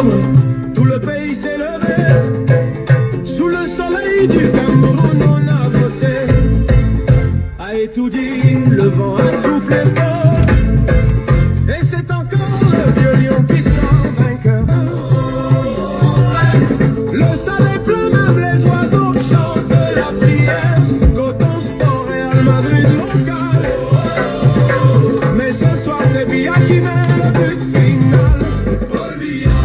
octobre, tout le pays s'est levé. Sous le soleil du Cameroun, on a voté. A étudié, le vent a soufflé fort. Et c'est encore le vieux lion qui sort vainqueur. Le stade est plein, même les oiseaux chantent la prière. Coton Sport, Real Madrid local. Mais ce soir c'est Biya qui met le but final. Paul Biya,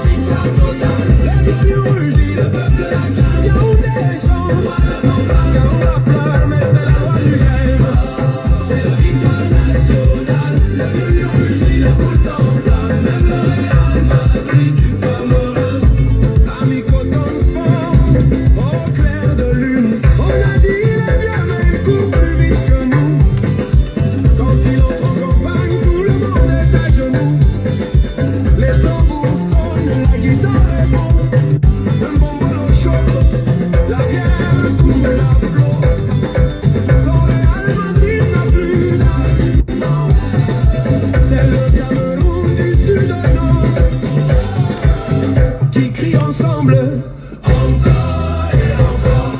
victoire totale. Les vieux lions rugissent, le peuple l'acclame. Yaoundé chante, Yaoundé pleure, mais c'est la loi du game. C'est la victoire nationale. Les vieux lions rugissent, la foule s'enflamme. Même le Real Madrid du Cameroun. Ami Coton Sport, au clair de lune. On a dit il est bien, mais il court plus vite que nous. Quand il entre en campagne, tout le monde est à genoux. Les tambours sonnent, la guitare est bon. Un bombolo chaud, la bière coule à flot. Ton Real Madrid n'a plus d'argument. C'est le Cameroun du sud au nord qui crie ensemble encore et encore.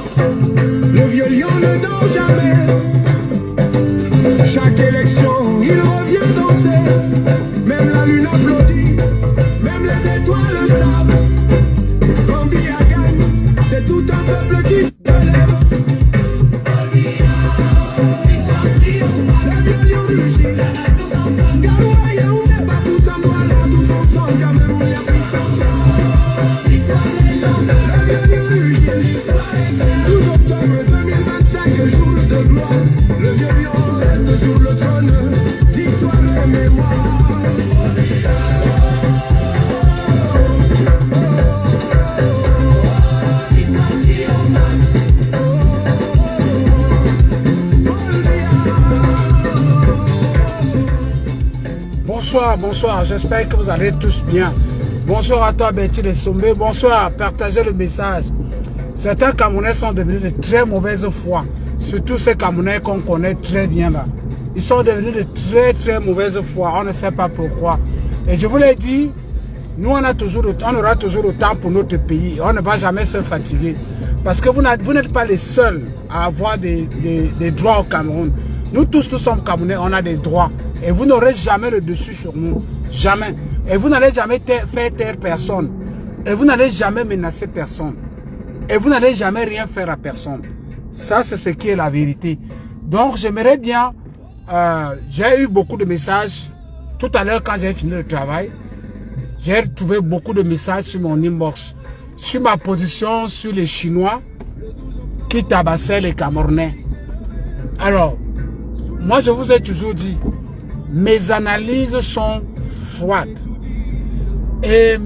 Le vieux lion ne dort jamais. Chaque élection, il revient danser. Même la lune applaudit, même les étoiles savent. Quand Biya gagne, c'est tout un peuple qui se lève. Les vieux lions rugissent, la nation s'enflamme. Garoua, Yaoundé, Bafou, Sambouala, tous ensemble, Cameroun, la puissance. Victoire légendaire, les vieux lions rugissent, l'histoire est claire. 12 octobre 2025, jour de gloire. Le vieux lion reste sur le trône, victoire et mémoire. Bonsoir, bonsoir, j'espère que vous allez tous bien. Bonsoir à toi Betty de Sombé, bonsoir, partagez le message. Certains Camerounais sont devenus de très mauvaise foi, surtout ces Camerounais qu'on connaît très bien là. Ils sont devenus de très mauvaise foi, on ne sait pas pourquoi. Et je vous l'ai dit, nous on aura toujours le temps pour notre pays, on ne va jamais se fatiguer. Parce que vous n'êtes pas les seuls à avoir des droits au Cameroun. Nous tous, nous sommes Camerounais, on a des droits. Et vous n'aurez jamais le dessus sur nous. Jamais. Et vous n'allez jamais faire taire personne. Et vous n'allez jamais menacer personne. Et vous n'allez jamais rien faire à personne. Ça, c'est ce qui est la vérité. Donc, j'aimerais bien... j'ai eu beaucoup de messages. Tout à l'heure, quand j'ai fini le travail, j'ai trouvé beaucoup de messages sur mon inbox. Sur ma position sur les Chinois qui tabassaient les Camerounais. Alors, moi, je vous ai toujours dit... Mes analyses sont froides. Et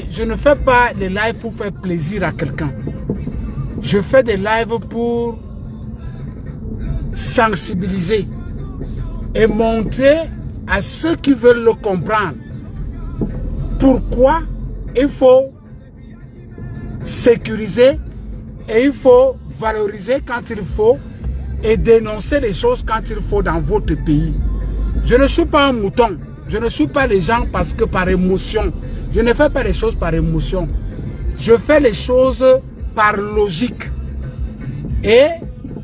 je ne fais pas des lives pour faire plaisir à quelqu'un. Je fais des lives pour sensibiliser et montrer à ceux qui veulent le comprendre pourquoi il faut sécuriser et il faut valoriser quand il faut et dénoncer les choses quand il faut dans votre pays. Je ne suis pas un mouton. Je ne suis pas les gens parce que par émotion. Je ne fais pas les choses par émotion. Je fais les choses par logique. Et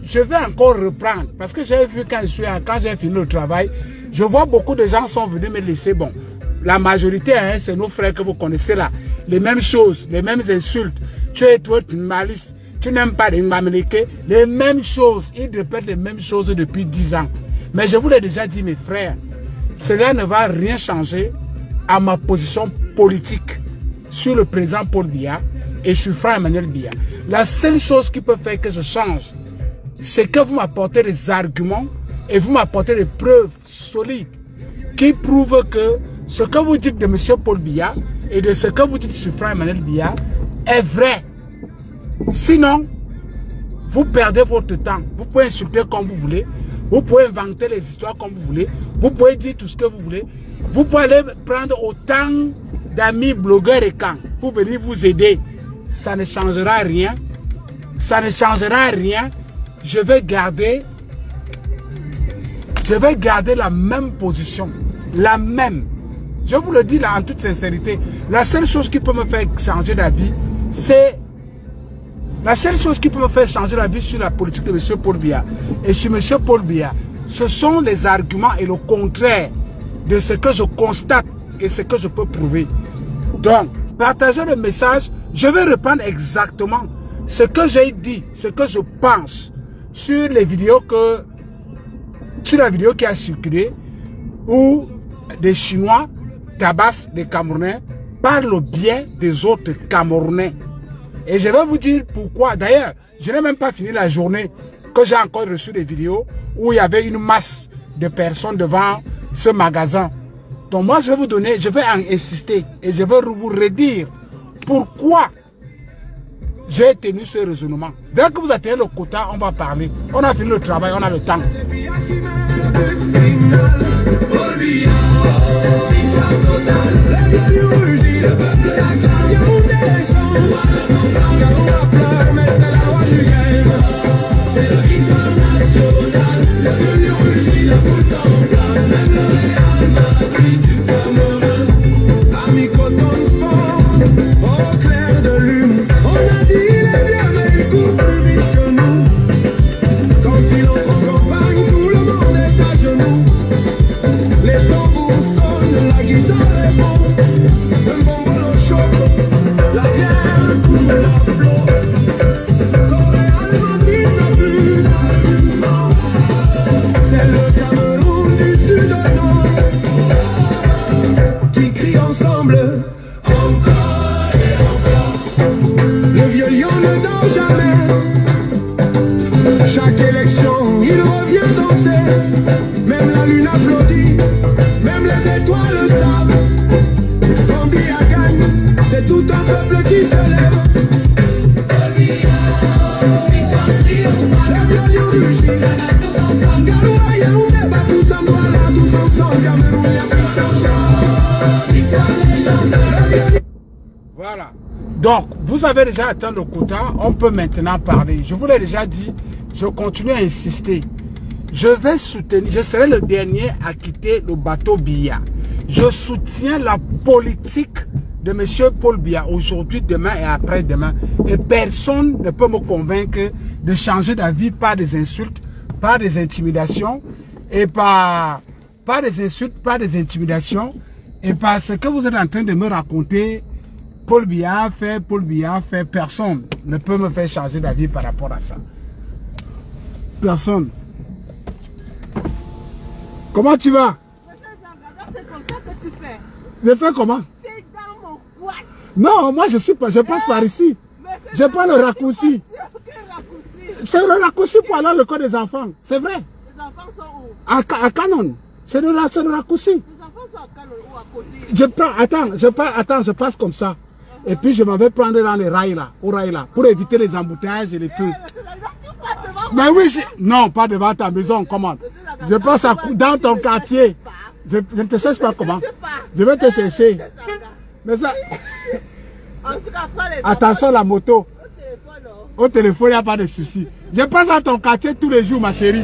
je vais encore reprendre. Parce que j'ai vu quand j'ai fini le travail, je vois beaucoup de gens sont venus me laisser. Bon, la majorité, hein, c'est nos frères que vous connaissez là. Les mêmes choses, les mêmes insultes. Tu es toi, tu malice. Tu n'aimes pas les Mamléké. Les mêmes choses. Ils répètent les mêmes choses depuis 10 ans. Mais je vous l'ai déjà dit, mes frères, cela ne va rien changer à ma position politique sur le président Paul Biya et sur frère Emmanuel Biya. La seule chose qui peut faire que je change, c'est que vous m'apportez des arguments et vous m'apportez des preuves solides qui prouvent que ce que vous dites de M. Paul Biya et de ce que vous dites sur frère Emmanuel Biya est vrai. Sinon, vous perdez votre temps. Vous pouvez insulter comme vous voulez. Vous pouvez inventer les histoires comme vous voulez. Vous pouvez dire tout ce que vous voulez. Vous pouvez aller prendre autant d'amis blogueurs et camps pour venir vous aider. Ça ne changera rien. Ça ne changera rien. Je vais garder la même position. La même. Je vous le dis là en toute sincérité. La seule chose qui peut me faire changer d'avis, c'est... La seule chose qui peut me faire changer d'avis sur la politique de M. Paul Biya et sur M. Paul Biya, ce sont les arguments et le contraire de ce que je constate et ce que je peux prouver. Donc, partagez le message. Je vais reprendre exactement ce que j'ai dit, ce que je pense sur les vidéos sur la vidéo qui a circulé où des Chinois tabassent des Camerounais par le biais des autres Camerounais. Et je vais vous dire pourquoi. D'ailleurs, je n'ai même pas fini la journée que j'ai encore reçu des vidéos où il y avait une masse de personnes devant ce magasin. Donc moi, je vais vous donner, je vais en insister et je vais vous redire pourquoi j'ai tenu ce raisonnement. Dès que vous atteignez le quota, on va parler. On a fini le travail, on a le temps. Chaque élection, il revient danser. Même la lune applaudit, même les étoiles le savent. Quand Biya gagne, c'est tout un peuple qui se lève. Les violons rugissent, la nation s'enflamme. Garoua, Yaoundé, Bafou, Samboala, tous ensemble, Cameroun, la puissance. Victoire légendaire. Voilà. Donc, vous avez déjà atteint le quota, on peut maintenant parler. Je vous l'ai déjà dit, je continue à insister. Je vais soutenir, je serai le dernier à quitter le bateau Biya. Je soutiens la politique de M. Paul Biya aujourd'hui, demain et après-demain. Et personne ne peut me convaincre de changer d'avis par des insultes, par des intimidations, et par des insultes, par des intimidations, et par ce que vous êtes en train de me raconter. Paul Biya fait, personne ne peut me faire changer d'avis par rapport à ça. Personne. Comment tu vas? C'est comme ça que tu fais. Je fais comment? C'est dans mon boîte. Non, moi je passe par ici. Je prends le raccourci. C'est le raccourci pour aller à l'école des enfants. C'est vrai. Les enfants sont où? À Canon. C'est le raccourci. Les enfants sont à Canon ou à côté? Je passe comme ça. Et puis je m'en vais prendre dans les rails là, au rail là, pour éviter les embouteillages et les feux. Mais oui, non, pas devant ta maison, comment? Je passe dans ton quartier. Je ne te cherche pas comment? Je vais te chercher. Mais ça... Attention la moto. Au téléphone, il n'y a pas de souci. Je passe dans ton quartier tous les jours, ma chérie.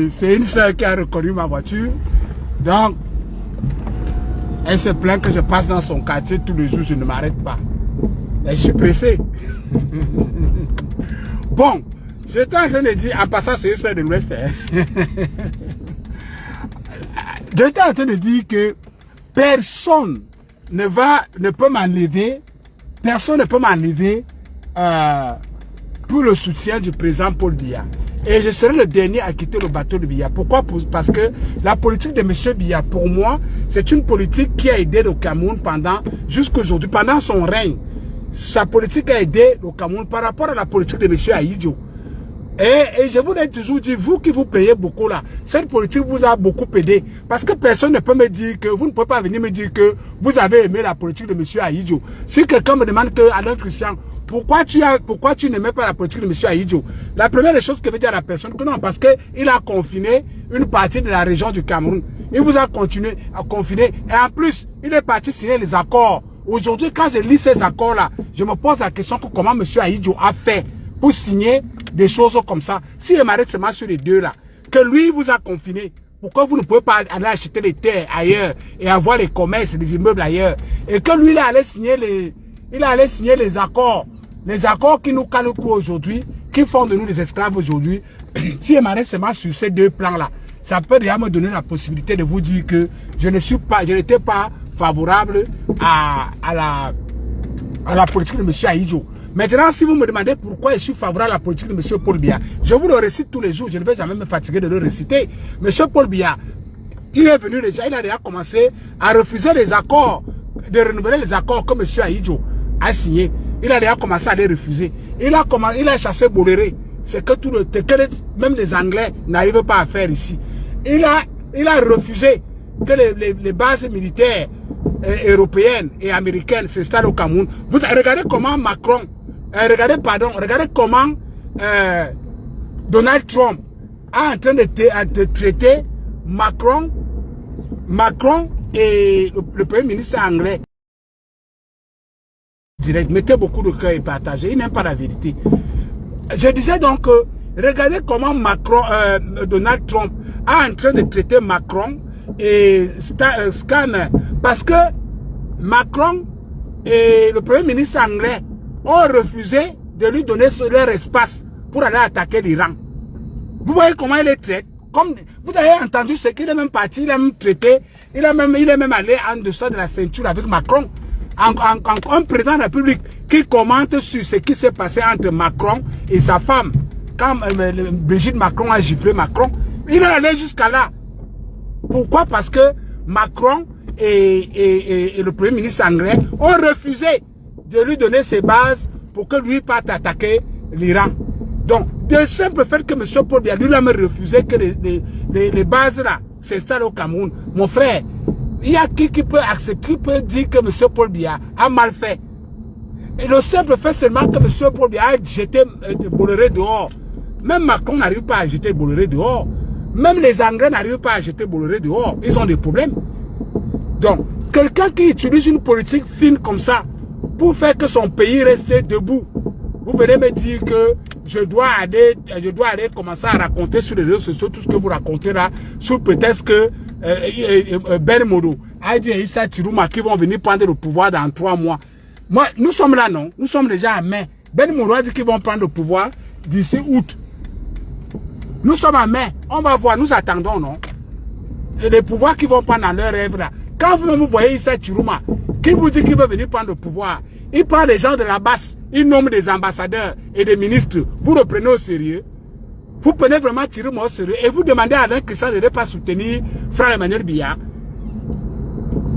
C'est une soeur qui a reconnu ma voiture. Donc, elle se plaint que je passe dans son quartier tous les jours, je ne m'arrête pas. Et je suis pressé. Bon, j'étais en train de dire, en passant, c'est une soeur de l'Ouest. J'étais en train de dire que personne ne peut m'enlever, pour le soutien du président Paul Biya. Et je serai le dernier à quitter le bateau de Biya. Pourquoi? Parce que la politique de M. Biya, pour moi, c'est une politique qui a aidé le Cameroun jusqu'à aujourd'hui, pendant son règne. Sa politique a aidé le Cameroun par rapport à la politique de M. Ahidjo. Et je vous l'ai toujours dit, vous qui vous payez beaucoup là, cette politique vous a beaucoup aidé. Parce que personne ne peut me dire que, vous ne pouvez pas venir me dire que vous avez aimé la politique de M. Ahidjo. Si quelqu'un me demande que, Alain Christian, pourquoi tu n'aimais pas la politique de M. Ahidjo? La première des choses que veut dire à la personne, que non, parce qu'il a confiné une partie de la région du Cameroun. Il vous a continué à confiner. Et en plus, il est parti signer les accords. Aujourd'hui, quand je lis ces accords-là, je me pose la question que comment M. Ahidjo a fait pour signer des choses comme ça. Si il m'arrête seulement sur les deux là, que lui vous a confiné, pourquoi vous ne pouvez pas aller acheter les terres ailleurs et avoir les commerces, les immeubles ailleurs? Et que lui, il allait signer les accords qui nous calent le cou aujourd'hui, qui font de nous des esclaves aujourd'hui. Si il m'arrête seulement sur ces deux plans-là, ça peut déjà me donner la possibilité de vous dire que je n'étais pas favorable à la politique de M. Ahidjo. Maintenant, si vous me demandez pourquoi je suis favorable à la politique de M. Paul Biya, je vous le récite tous les jours, je ne vais jamais me fatiguer de le réciter. M. Paul Biya, il est venu déjà, il a déjà commencé à refuser les accords, de renouveler les accords que M. Ahidjo a signés. Il a déjà commencé à les refuser. Il a chassé Boléré. C'est que même les Anglais n'arrivent pas à faire ici. Il a refusé que les bases militaires européennes et américaines s'installent au Cameroun. Vous regardez comment Macron, regardez comment Donald Trump est en train de traiter Macron et le Premier ministre anglais. Direct, mettez beaucoup de cœur et partagez. Il n'aime pas la vérité. Je disais donc, regardez comment Donald Trump est en train de traiter Macron et Scammer. Parce que Macron et le Premier ministre anglais ont refusé de lui donner leur espace pour aller attaquer l'Iran. Vous voyez comment il est traité? Comme vous avez entendu ce qu'il est même parti, il a même traité, il est même allé en dessous de la ceinture avec Macron. Un président de la République qui commente sur ce qui s'est passé entre Macron et sa femme. Quand Brigitte Macron a giflé Macron, il est allé jusqu'à là. Pourquoi? Parce que Macron et le Premier ministre anglais ont refusé de lui donner ses bases pour que lui parte attaquer l'Iran. Donc, de simple fait que M. Paul Biya, lui, a même refusé que les bases là s'installent au Cameroun. Mon frère, il y a qui peut accepter, qui peut dire que M. Paul Biya a mal fait. Et le simple fait seulement que M. Paul Biya a jeté Boléré dehors. Même Macron n'arrive pas à jeter Boléré dehors. Même les Anglais n'arrivent pas à jeter Boléré dehors. Ils ont des problèmes. Donc, quelqu'un qui utilise une politique fine comme ça pour faire que son pays reste debout, vous venez me dire que je dois aller commencer à raconter sur les réseaux sociaux tout ce que vous racontez là, sur peut-être que Ben Modo, Aïdi et Issa Tirouma qui vont venir prendre le pouvoir dans 3 mois. Moi, nous sommes là, non? Nous sommes déjà à mai. Ben Modo a dit qu'ils vont prendre le pouvoir d'ici août. Nous sommes à mai. On va voir, nous attendons, non? Et les pouvoirs qui vont prendre dans leur rêve là. Quand vous voyez Issa Tirouma, qui vous dit qu'il veut venir prendre le pouvoir, il prend des gens de la basse, il nomme des ambassadeurs et des ministres. Vous le prenez au sérieux? Vous prenez vraiment Tirouma au sérieux et vous demandez à Alain Christian de ne pas soutenir Frère Emmanuel Biya.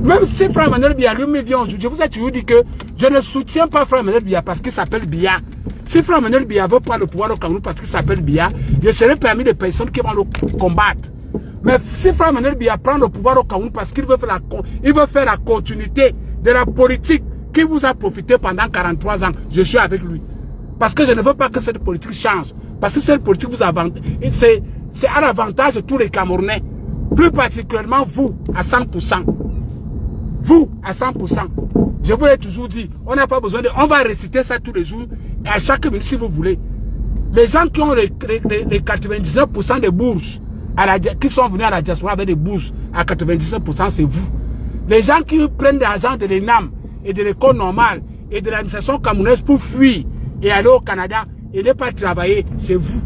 Même si Frère Emmanuel Biya lui-même vient aujourd'hui, je vous ai toujours dit que je ne soutiens pas Frère Emmanuel Biya parce qu'il s'appelle Biya. Si Frère Emmanuel Biya veut prendre le pouvoir au Cameroun parce qu'il s'appelle Biya, je serai parmi les personnes qui vont le combattre. Mais si Frère Emmanuel Biya prend le pouvoir au Cameroun parce qu'il veut faire la continuité de la politique qui vous a profité pendant 43 ans, je suis avec lui. Parce que je ne veux pas que cette politique change. Parce que cette politique vous avantage. C'est à l'avantage de tous les Camerounais. Plus particulièrement vous, à 100%. Vous, à 100%. Je vous l'ai toujours dit, on n'a pas besoin de... On va réciter ça tous les jours. Et à chaque minute, si vous voulez. Les gens qui ont les 99% des bourses, qui sont venus à la diaspora avec des bourses à 99%, c'est vous. Les gens qui prennent de l'argent de l'ENAM et de l'école normale et de l'administration camerounaise pour fuir et aller au Canada et ne pas travailler, c'est vous.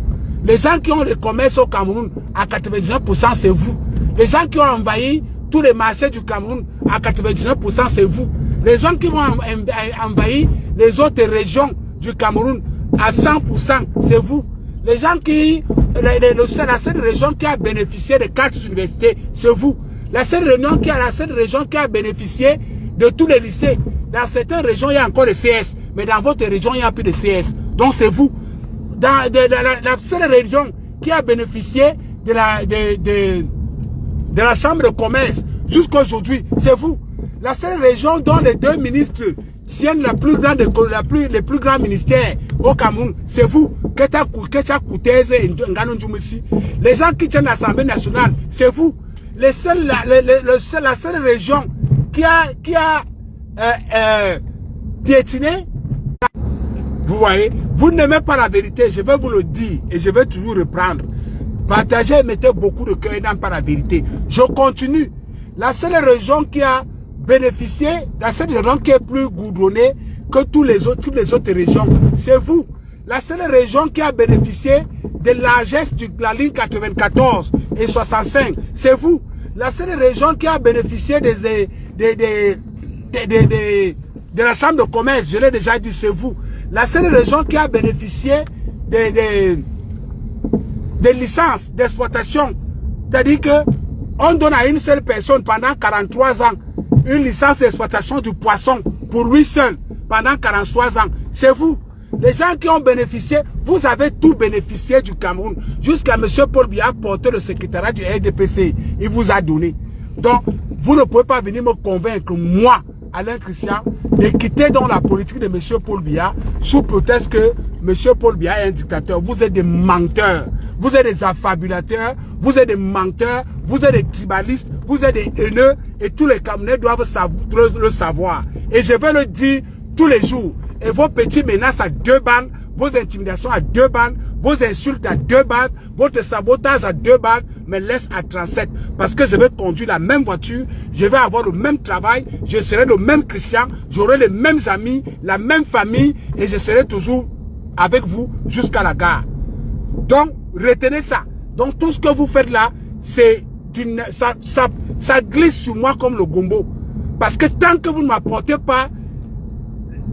Les gens qui ont le commerce au Cameroun à 99%, c'est vous. Les gens qui ont envahi tous les marchés du Cameroun à 99%, c'est vous. Les gens qui vont envahir les autres régions du Cameroun à 100%, c'est vous. Les gens qui... la seule région qui a bénéficié de 4 universités, c'est vous. La seule région qui a bénéficié de tous les lycées. Dans certaines régions, il y a encore des CS. Mais dans votre région, il n'y a plus de CS. Donc, c'est vous. Dans la seule région qui a bénéficié de la chambre de commerce jusqu'à aujourd'hui, c'est vous. La seule région dont les 2 ministres tiennent les plus grands ministères au Cameroun, c'est vous. Les gens qui tiennent l'Assemblée nationale, c'est vous. La seule région qui a piétiné, vous voyez, Vous n'aimez pas la vérité, je vais vous le dire et je vais toujours reprendre. Partagez, mettez beaucoup de cœur et n'aime pas la vérité. Je continue. La seule région qui a bénéficié, la seule région qui est plus goudronnée que toutes les autres régions, c'est vous. La seule région qui a bénéficié de la largesse de la ligne 94 et 65, c'est vous. La seule région qui a bénéficié de la chambre de commerce, je l'ai déjà dit, c'est vous. La seule région qui a bénéficié des licences d'exploitation, c'est-à-dire que on donne à une seule personne pendant 43 ans une licence d'exploitation du poisson pour lui seul pendant 43 ans, c'est vous. Les gens qui ont bénéficié, vous avez tout bénéficié du Cameroun. Jusqu'à M. Paul Biya porté le secrétariat du RDPC. Il vous a donné. Donc, vous ne pouvez pas venir me convaincre, moi, Alain Christian, de quitter dans la politique de M. Paul Biya sous prétexte que M. Paul Biya est un dictateur. Vous êtes des menteurs. Vous êtes des affabulateurs. Vous êtes des menteurs. Vous êtes des tribalistes. Vous êtes des haineux. Et tous les Camerounais doivent le savoir. Et je vais le dire tous les jours. Et vos petites menaces à 2 balles, vos intimidations à 2 balles, vos insultes à 2 balles, votre sabotage à 2 balles, me laisse à 37. Parce que je vais conduire la même voiture, je vais avoir le même travail, je serai le même Christian, j'aurai les mêmes amis, la même famille, et je serai toujours avec vous jusqu'à la gare. Donc, retenez ça. Donc, tout ce que vous faites là, c'est ça glisse sur moi comme le gombo. Parce que tant que vous ne m'apportez pas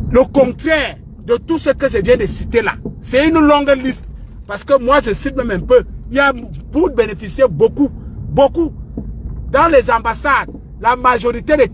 le contraire de tout ce que je viens de citer là, c'est une longue liste. Parce que moi, je cite même un peu. Il y a pour bénéficier beaucoup. Dans les ambassades, la majorité des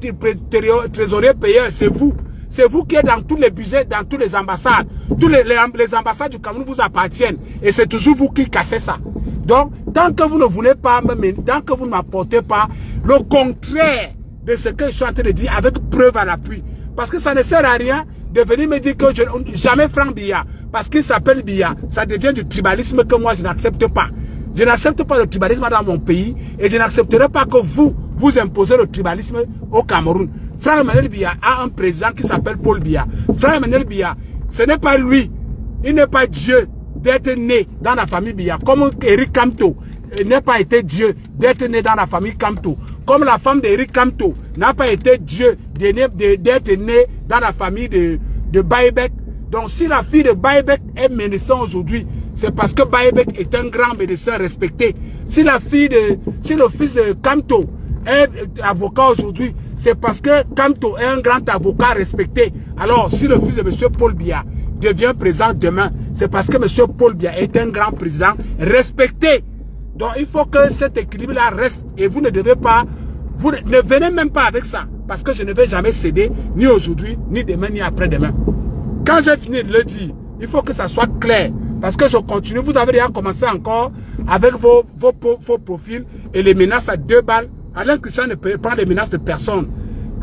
trésoriers payeurs, c'est vous. C'est vous qui êtes dans tous les budgets, dans toutes les ambassades. Les ambassades du Cameroun vous appartiennent. Et c'est toujours vous qui cassez ça. Donc, tant que vous ne voulez pas, tant que vous ne m'apportez pas le contraire de ce que je suis en train de dire avec preuve à l'appui. Parce que ça ne sert à rien de venir me dire que jamais Franck Biya, parce qu'il s'appelle Biya, ça devient du tribalisme que moi je n'accepte pas. Je n'accepte pas le tribalisme dans mon pays et je n'accepterai pas que vous imposez le tribalisme au Cameroun. Franck Emmanuel Biya a un président qui s'appelle Paul Biya. Franck Emmanuel Biya, ce n'est pas lui, il n'est pas Dieu d'être né dans la famille Biya, comme Eric Kamto n'a pas été Dieu d'être né dans la famille Kamto. Comme la femme d'Eric Kamto n'a pas été Dieu d'être née dans la famille de Baïbek. Donc si la fille de Baïbek est médecin aujourd'hui, c'est parce que Baïbek est un grand médecin respecté. Si le fils de Kamto est avocat aujourd'hui, c'est parce que Kamto est un grand avocat respecté. Alors si le fils de M. Paul Biya devient président demain, c'est parce que M. Paul Biya est un grand président respecté. Donc il faut que cet équilibre-là reste et vous ne devez pas, vous ne venez même pas avec ça. Parce que je ne vais jamais céder, ni aujourd'hui, ni demain, ni après-demain. Quand j'ai fini de le dire, il faut que ça soit clair. Parce que je continue, vous avez déjà commencé encore avec vos profils et les menaces à 2 balles. Alain Christian ne peut pas les menaces de personne.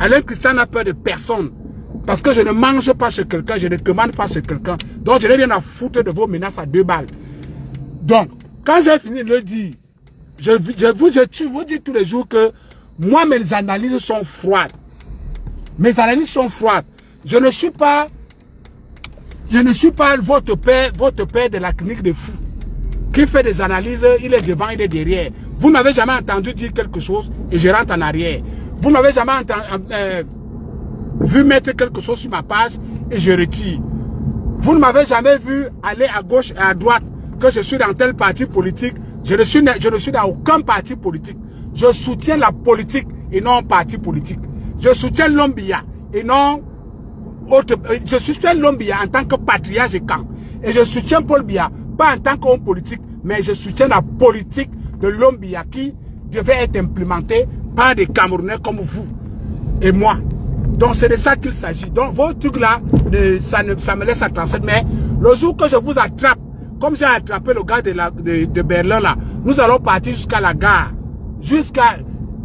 Alain Christian n'a peur de personne. Parce que je ne mange pas chez quelqu'un, je ne commande pas chez quelqu'un. Donc je n'ai rien à foutre de vos menaces à 2 balles. Donc, quand j'ai fini de le dire, je vous dis tous les jours que moi, mes analyses sont froides. Mes analyses sont froides. Je ne suis pas votre père de la clinique de fous qui fait des analyses, il est devant, il est derrière. Vous ne m'avez jamais entendu dire quelque chose et je rentre en arrière. Vous ne m'avez jamais vu mettre quelque chose sur ma page et je retire. Vous ne m'avez jamais vu aller à gauche et à droite que je suis dans tel parti politique. Je ne suis dans aucun parti politique. Je soutiens la politique et non un parti politique. Je soutiens l'homme Biya et non autre. Je soutiens l'homme Biya en tant que patriarche et camp. Et je soutiens Paul Biya, pas en tant qu'homme politique, mais je soutiens la politique de l'homme Biya qui devait être implémentée par des Camerounais comme vous et moi. Donc c'est de ça qu'il s'agit. Donc vos trucs là, ça me laisse à 37. Mais le jour que je vous attrape, comme j'ai attrapé le gars de Berlin là, nous allons partir jusqu'à la gare.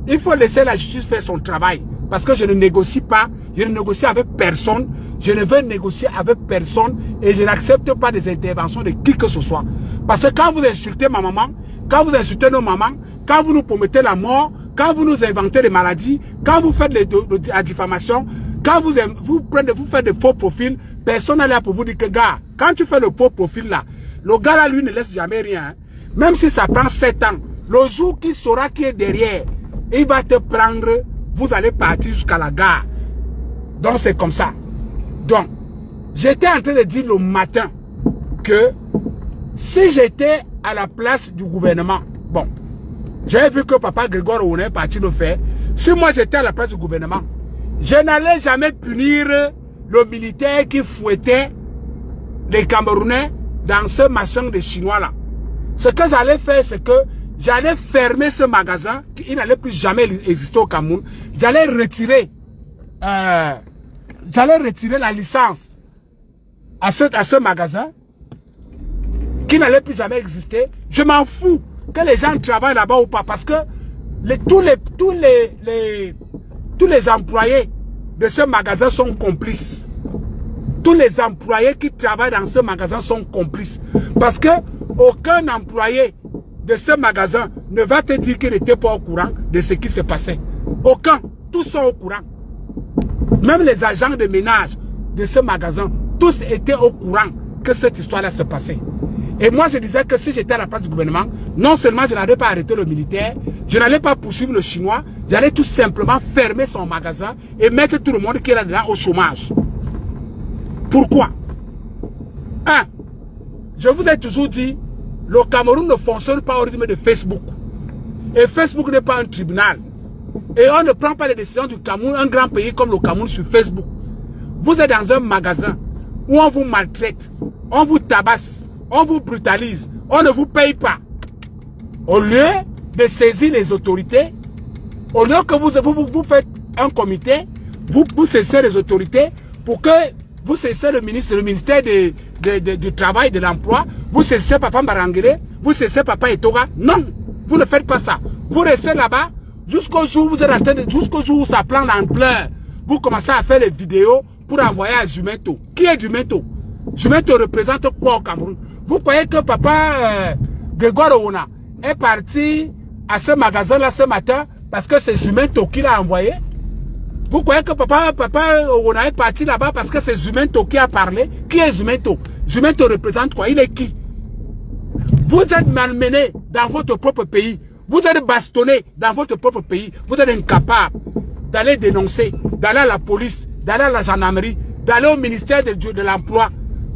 Il faut laisser la justice faire son travail. Parce que je ne négocie pas, je ne négocie avec personne, je ne veux négocier avec personne et je n'accepte pas des interventions de qui que ce soit. Parce que quand vous insultez ma maman, quand vous insultez nos mamans, quand vous nous promettez la mort, quand vous nous inventez des maladies, quand vous faites la diffamation, quand vous faites des faux profils, personne n'est là pour vous dire que, gars, quand tu fais le faux profil là, le gars là, lui, ne laisse jamais rien. Hein. Même si ça prend 7 ans, le jour qu'il saura qui est derrière, il va te prendre, vous allez partir jusqu'à la gare. Donc, c'est comme ça. Donc, j'étais en train de dire le matin que si j'étais à la place du gouvernement, bon, j'ai vu que Papa Grégoire Ouna est parti le faire. Si moi j'étais à la place du gouvernement, je n'allais jamais punir le militaire qui fouettait les Camerounais dans ce machin de Chinois là. Ce que j'allais faire, c'est que j'allais fermer ce magasin, qui n'allait plus jamais exister au Cameroun. J'allais retirer la licence à ce magasin, qui n'allait plus jamais exister. Je m'en fous que les gens travaillent là-bas ou pas, parce que tous les employés de ce magasin sont complices. Tous les employés qui travaillent dans ce magasin sont complices. Parce que aucun employé de ce magasin ne va te dire qu'il n'était pas au courant de ce qui se passait. Aucun. Tous sont au courant. Même les agents de ménage de ce magasin, tous étaient au courant que cette histoire-là se passait. Et moi, je disais que si j'étais à la place du gouvernement, non seulement je n'allais pas arrêter le militaire, je n'allais pas poursuivre le Chinois, j'allais tout simplement fermer son magasin et mettre tout le monde qui est là-dedans au chômage. Pourquoi? Je vous ai toujours dit, le Cameroun ne fonctionne pas au rythme de Facebook. Et Facebook n'est pas un tribunal. Et on ne prend pas les décisions du Cameroun, un grand pays comme le Cameroun, sur Facebook. Vous êtes dans un magasin où on vous maltraite, on vous tabasse, on vous brutalise, on ne vous paye pas. Au lieu de saisir les autorités, au lieu que vous faites un comité, vous cessez les autorités pour que vous cessez le ministère du Travail, de l'Emploi, vous cessez Papa Marangele, vous cessez Papa Etoga. Non, vous ne faites pas ça. Vous restez là-bas jusqu'au jour où vous êtes en train de, jusqu'au jour où ça prend l'ampleur. Vous commencez à faire les vidéos pour envoyer à Jumento. Qui est Jumento? Jumento représente quoi au Cameroun? Vous croyez que Papa Grégoire Ouna est parti à ce magasin-là ce matin parce que c'est Jumento qui l'a envoyé? Vous croyez que Papa Ouna est parti là-bas parce que c'est Jumento qui a parlé? Qui est Jumento? Jumento représente quoi? Il est qui? Vous êtes malmené dans votre propre pays. Vous êtes bastonné dans votre propre pays. Vous êtes incapable d'aller dénoncer, d'aller à la police, d'aller à la gendarmerie, d'aller au ministère de l'Emploi.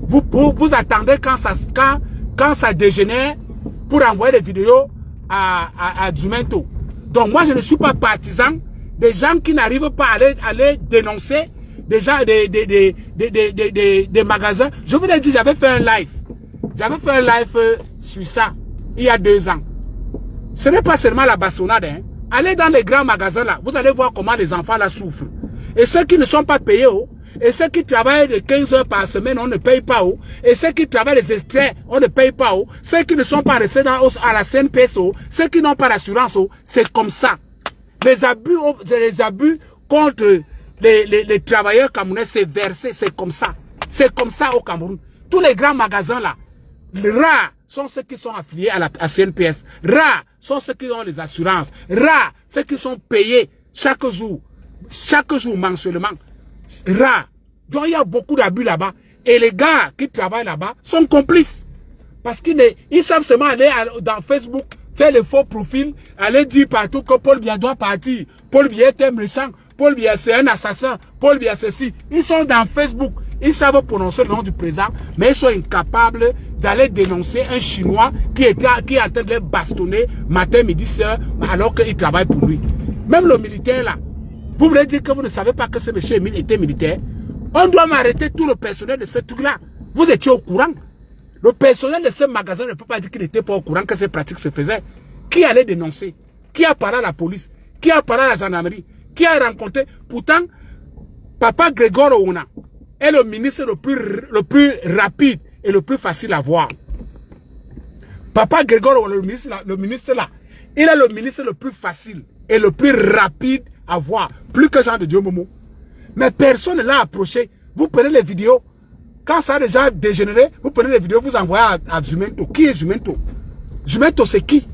Vous attendez quand ça dégénère pour envoyer des vidéos à Jumento. Donc moi je ne suis pas partisan des gens qui n'arrivent pas à aller dénoncer des magasins. Je vous l'ai dit, j'avais fait un live. J'avais fait un live sur ça il y a 2 ans. Ce n'est pas seulement la bastonnade. Hein. Allez dans les grands magasins là, vous allez voir comment les enfants là souffrent. Et ceux qui ne sont pas payés, et ceux qui travaillent de 15 heures par semaine, on ne paye pas. Et ceux qui travaillent les extraits, on ne paye pas. Ceux qui ne sont pas restés à la CNPS, ceux qui n'ont pas d'assurance, c'est comme ça. Les abus contre les travailleurs camerounais, c'est versé, c'est comme ça. C'est comme ça au Cameroun. Tous les grands magasins là, rares sont ceux qui sont affiliés à CNPS. Rares sont ceux qui ont les assurances. Rares ceux qui sont payés chaque jour mensuellement. Rares. Donc il y a beaucoup d'abus là-bas. Et les gars qui travaillent là-bas sont complices. Parce qu'ils savent seulement aller dans Facebook, faire les faux profils, aller dire partout que Paul Biya doit partir. Paul Biya est un méchant. Paul Biya c'est un assassin. Paul Biya c'est ceci. Ils sont dans Facebook. Ils savent prononcer le nom du président, mais ils sont incapables d'aller dénoncer un Chinois qui est en train de les bastonner matin, midi, soir, alors qu'il travaille pour lui. Même le militaire là, vous voulez dire que vous ne savez pas que ce monsieur était militaire? On doit m'arrêter tout le personnel de ce truc-là. Vous étiez au courant? Le personnel de ce magasin ne peut pas dire qu'il n'était pas au courant que ces pratiques se faisaient. Qui allait dénoncer? Qui a parlé à la police? Qui a parlé à la gendarmerie? Qui a rencontré? Pourtant, Papa Grégoire Ouna est le ministre le plus rapide et le plus facile à voir. Papa Grégoire Ouna, le ministre là, il est le ministre le plus facile et le plus rapide à voir. Plus que Jean de Dieu Momo. Mais personne ne l'a approché. Vous prenez les vidéos. Quand ça a déjà dégénéré, vous prenez les vidéos, vous envoyez à Jumento. Qui est Jumento? Jumento, c'est qui?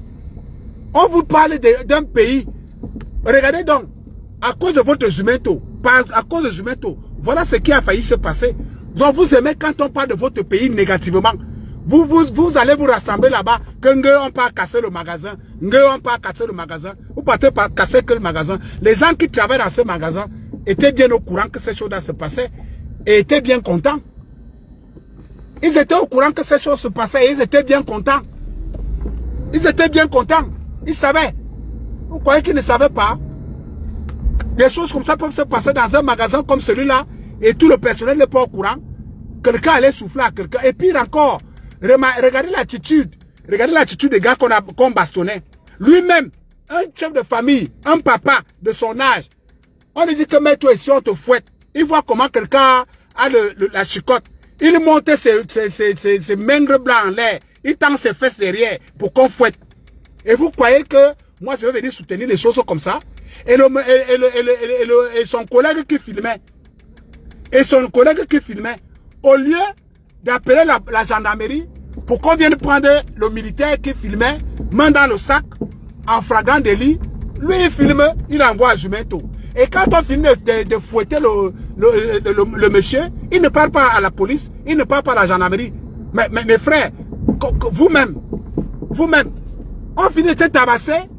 On vous parle d'un pays. Regardez donc, à cause de votre Jumento, à cause de Jumento, voilà ce qui a failli se passer. Donc vous aimez quand on parle de votre pays négativement. Vous allez vous rassembler là-bas, que on part casser le magasin, on part casser le magasin, vous partez pas casser que le magasin. Les gens qui travaillent dans ce magasin étaient bien au courant que ces choses-là se passaient et étaient bien contents. Ils étaient au courant que ces choses se passaient et ils étaient bien contents. Ils étaient bien contents. Ils savaient. Vous croyez qu'ils ne savaient pas? Des choses comme ça peuvent se passer dans un magasin comme celui-là et tout le personnel n'est pas au courant. Quelqu'un allait souffler à quelqu'un. Et pire encore, regardez l'attitude. Regardez l'attitude des gars qu'on bastonnait. Lui-même, un chef de famille, un papa de son âge, on lui dit que mets-toi ici, on te fouette. Il voit comment quelqu'un a la chicotte. Il monte ses maingres blancs en l'air. Il tend ses fesses derrière pour qu'on fouette. Et vous croyez que moi je vais venir soutenir les choses comme ça? Et son collègue qui filmait. Au lieu d'appeler la gendarmerie pour qu'on vienne prendre le militaire qui filmait, main dans le sac, en flagrant délit, lui il filme, il envoie à Jumento. Et quand on finit de fouetter le monsieur, il ne parle pas à la police, il ne parle pas à la gendarmerie. Mais mes frères, vous-même, on finit de te tabasser,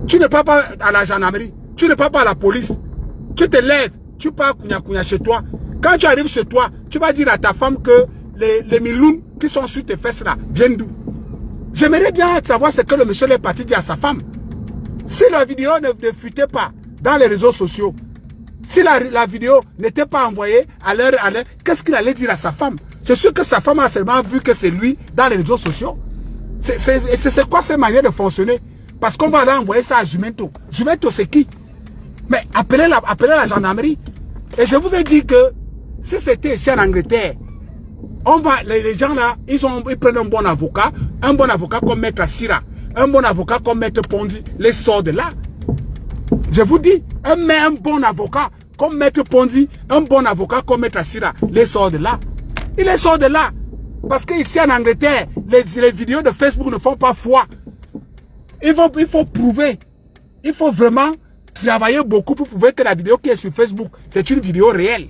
tu ne parles pas à la gendarmerie, tu ne parles pas à la police, tu te lèves, tu pars chez toi. Quand tu arrives chez toi, tu vas dire à ta femme que les milouns qui sont sur tes fesses là viennent d'où? J'aimerais bien savoir ce que le monsieur est parti dire à sa femme. Si la vidéo ne fuitait pas dans les réseaux sociaux, si la vidéo n'était pas envoyée à l'heure, qu'est-ce qu'il allait dire à sa femme? C'est sûr que sa femme a seulement vu que c'est lui dans les réseaux sociaux. C'est quoi cette manière de fonctionner? Parce qu'on va aller envoyer ça à Jumento. Jumento, c'est qui? Mais appelez la gendarmerie. Et je vous ai dit que si c'était ici en Angleterre, les gens là, ils prennent un bon avocat comme Maître Sira, un bon avocat comme Maître Pondi, les sort de là. Je vous dis, un bon avocat comme Maître Pondi, un bon avocat comme Maître Sira, les sort de là. Il les sort de là. Parce qu'ici en Angleterre, les vidéos de Facebook ne font pas foi. Il faut prouver. Il faut vraiment travailler beaucoup pour prouver que la vidéo qui est sur Facebook, c'est une vidéo réelle.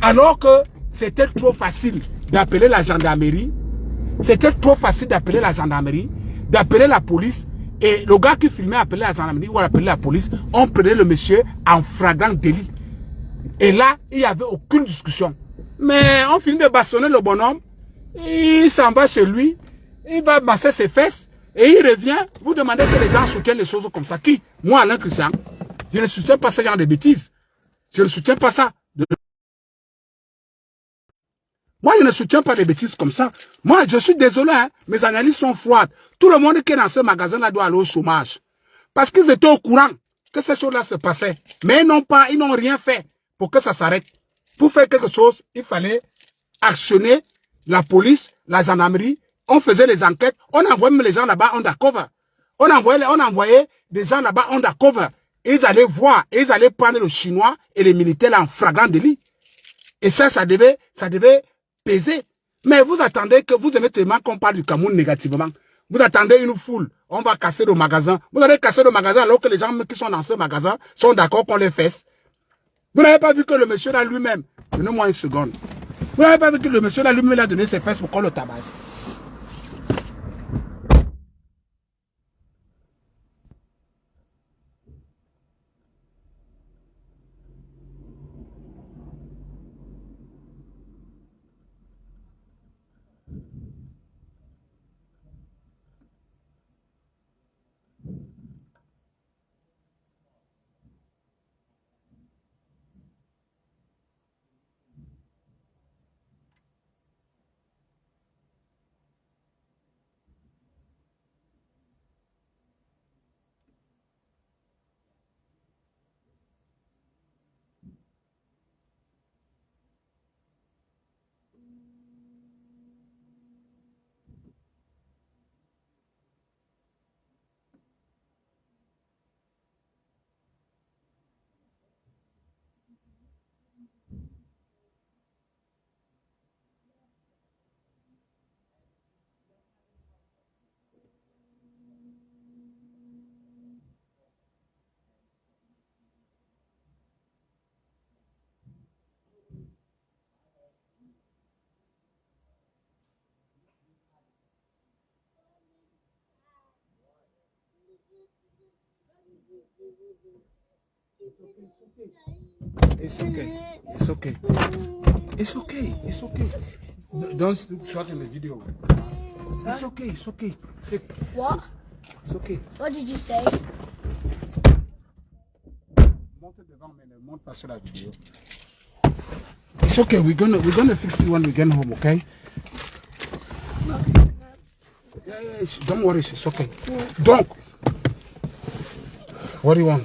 Alors que c'était trop facile d'appeler la gendarmerie. C'était trop facile d'appeler la gendarmerie, d'appeler la police. Et le gars qui filmait appelait la gendarmerie ou appelait la police, on prenait le monsieur en flagrant délit. Et là, il n'y avait aucune discussion. Mais on finit de bastonner le bonhomme. Il s'en va chez lui. Il va masser ses fesses. Et il revient. Vous demandez que les gens soutiennent les choses comme ça. Qui? Moi, Alain Christian. Je ne soutiens pas ce genre de bêtises. Je ne soutiens pas ça. Moi, je ne soutiens pas des bêtises comme ça. Moi, je suis désolé, hein, mes analyses sont froides. Tout le monde qui est dans ce magasin-là doit aller au chômage. Parce qu'ils étaient au courant que ces choses-là se passaient. Mais ils n'ont rien fait pour que ça s'arrête. Pour faire quelque chose, il fallait actionner la police, la gendarmerie. On faisait les enquêtes. On envoyait les gens là-bas undercover. On envoyait des gens là-bas undercover. Ils allaient voir, ils allaient prendre le Chinois et les militaires là en flagrant délit. Et ça devait peser. Mais vous attendez que vous aimez tellement qu'on parle du Cameroun négativement. Vous attendez une foule. On va casser le magasin. Vous allez casser le magasin alors que les gens qui sont dans ce magasin sont d'accord qu'on les fesse. Vous n'avez pas vu que le monsieur là lui-même, donnez-moi une seconde. Vous n'avez pas vu que le monsieur là lui-même a donné ses fesses pour qu'on le tabasse. It's okay. It's okay. It's okay. It's okay. Don't shut in the video. It's okay. It's okay. What? It's okay. What did you say? Monte devant, mais ne monte pas sur la vidéo. It's okay. We're gonna fix it when we get home. Okay? Yeah. Don't worry. It's okay. Donc, what do you want?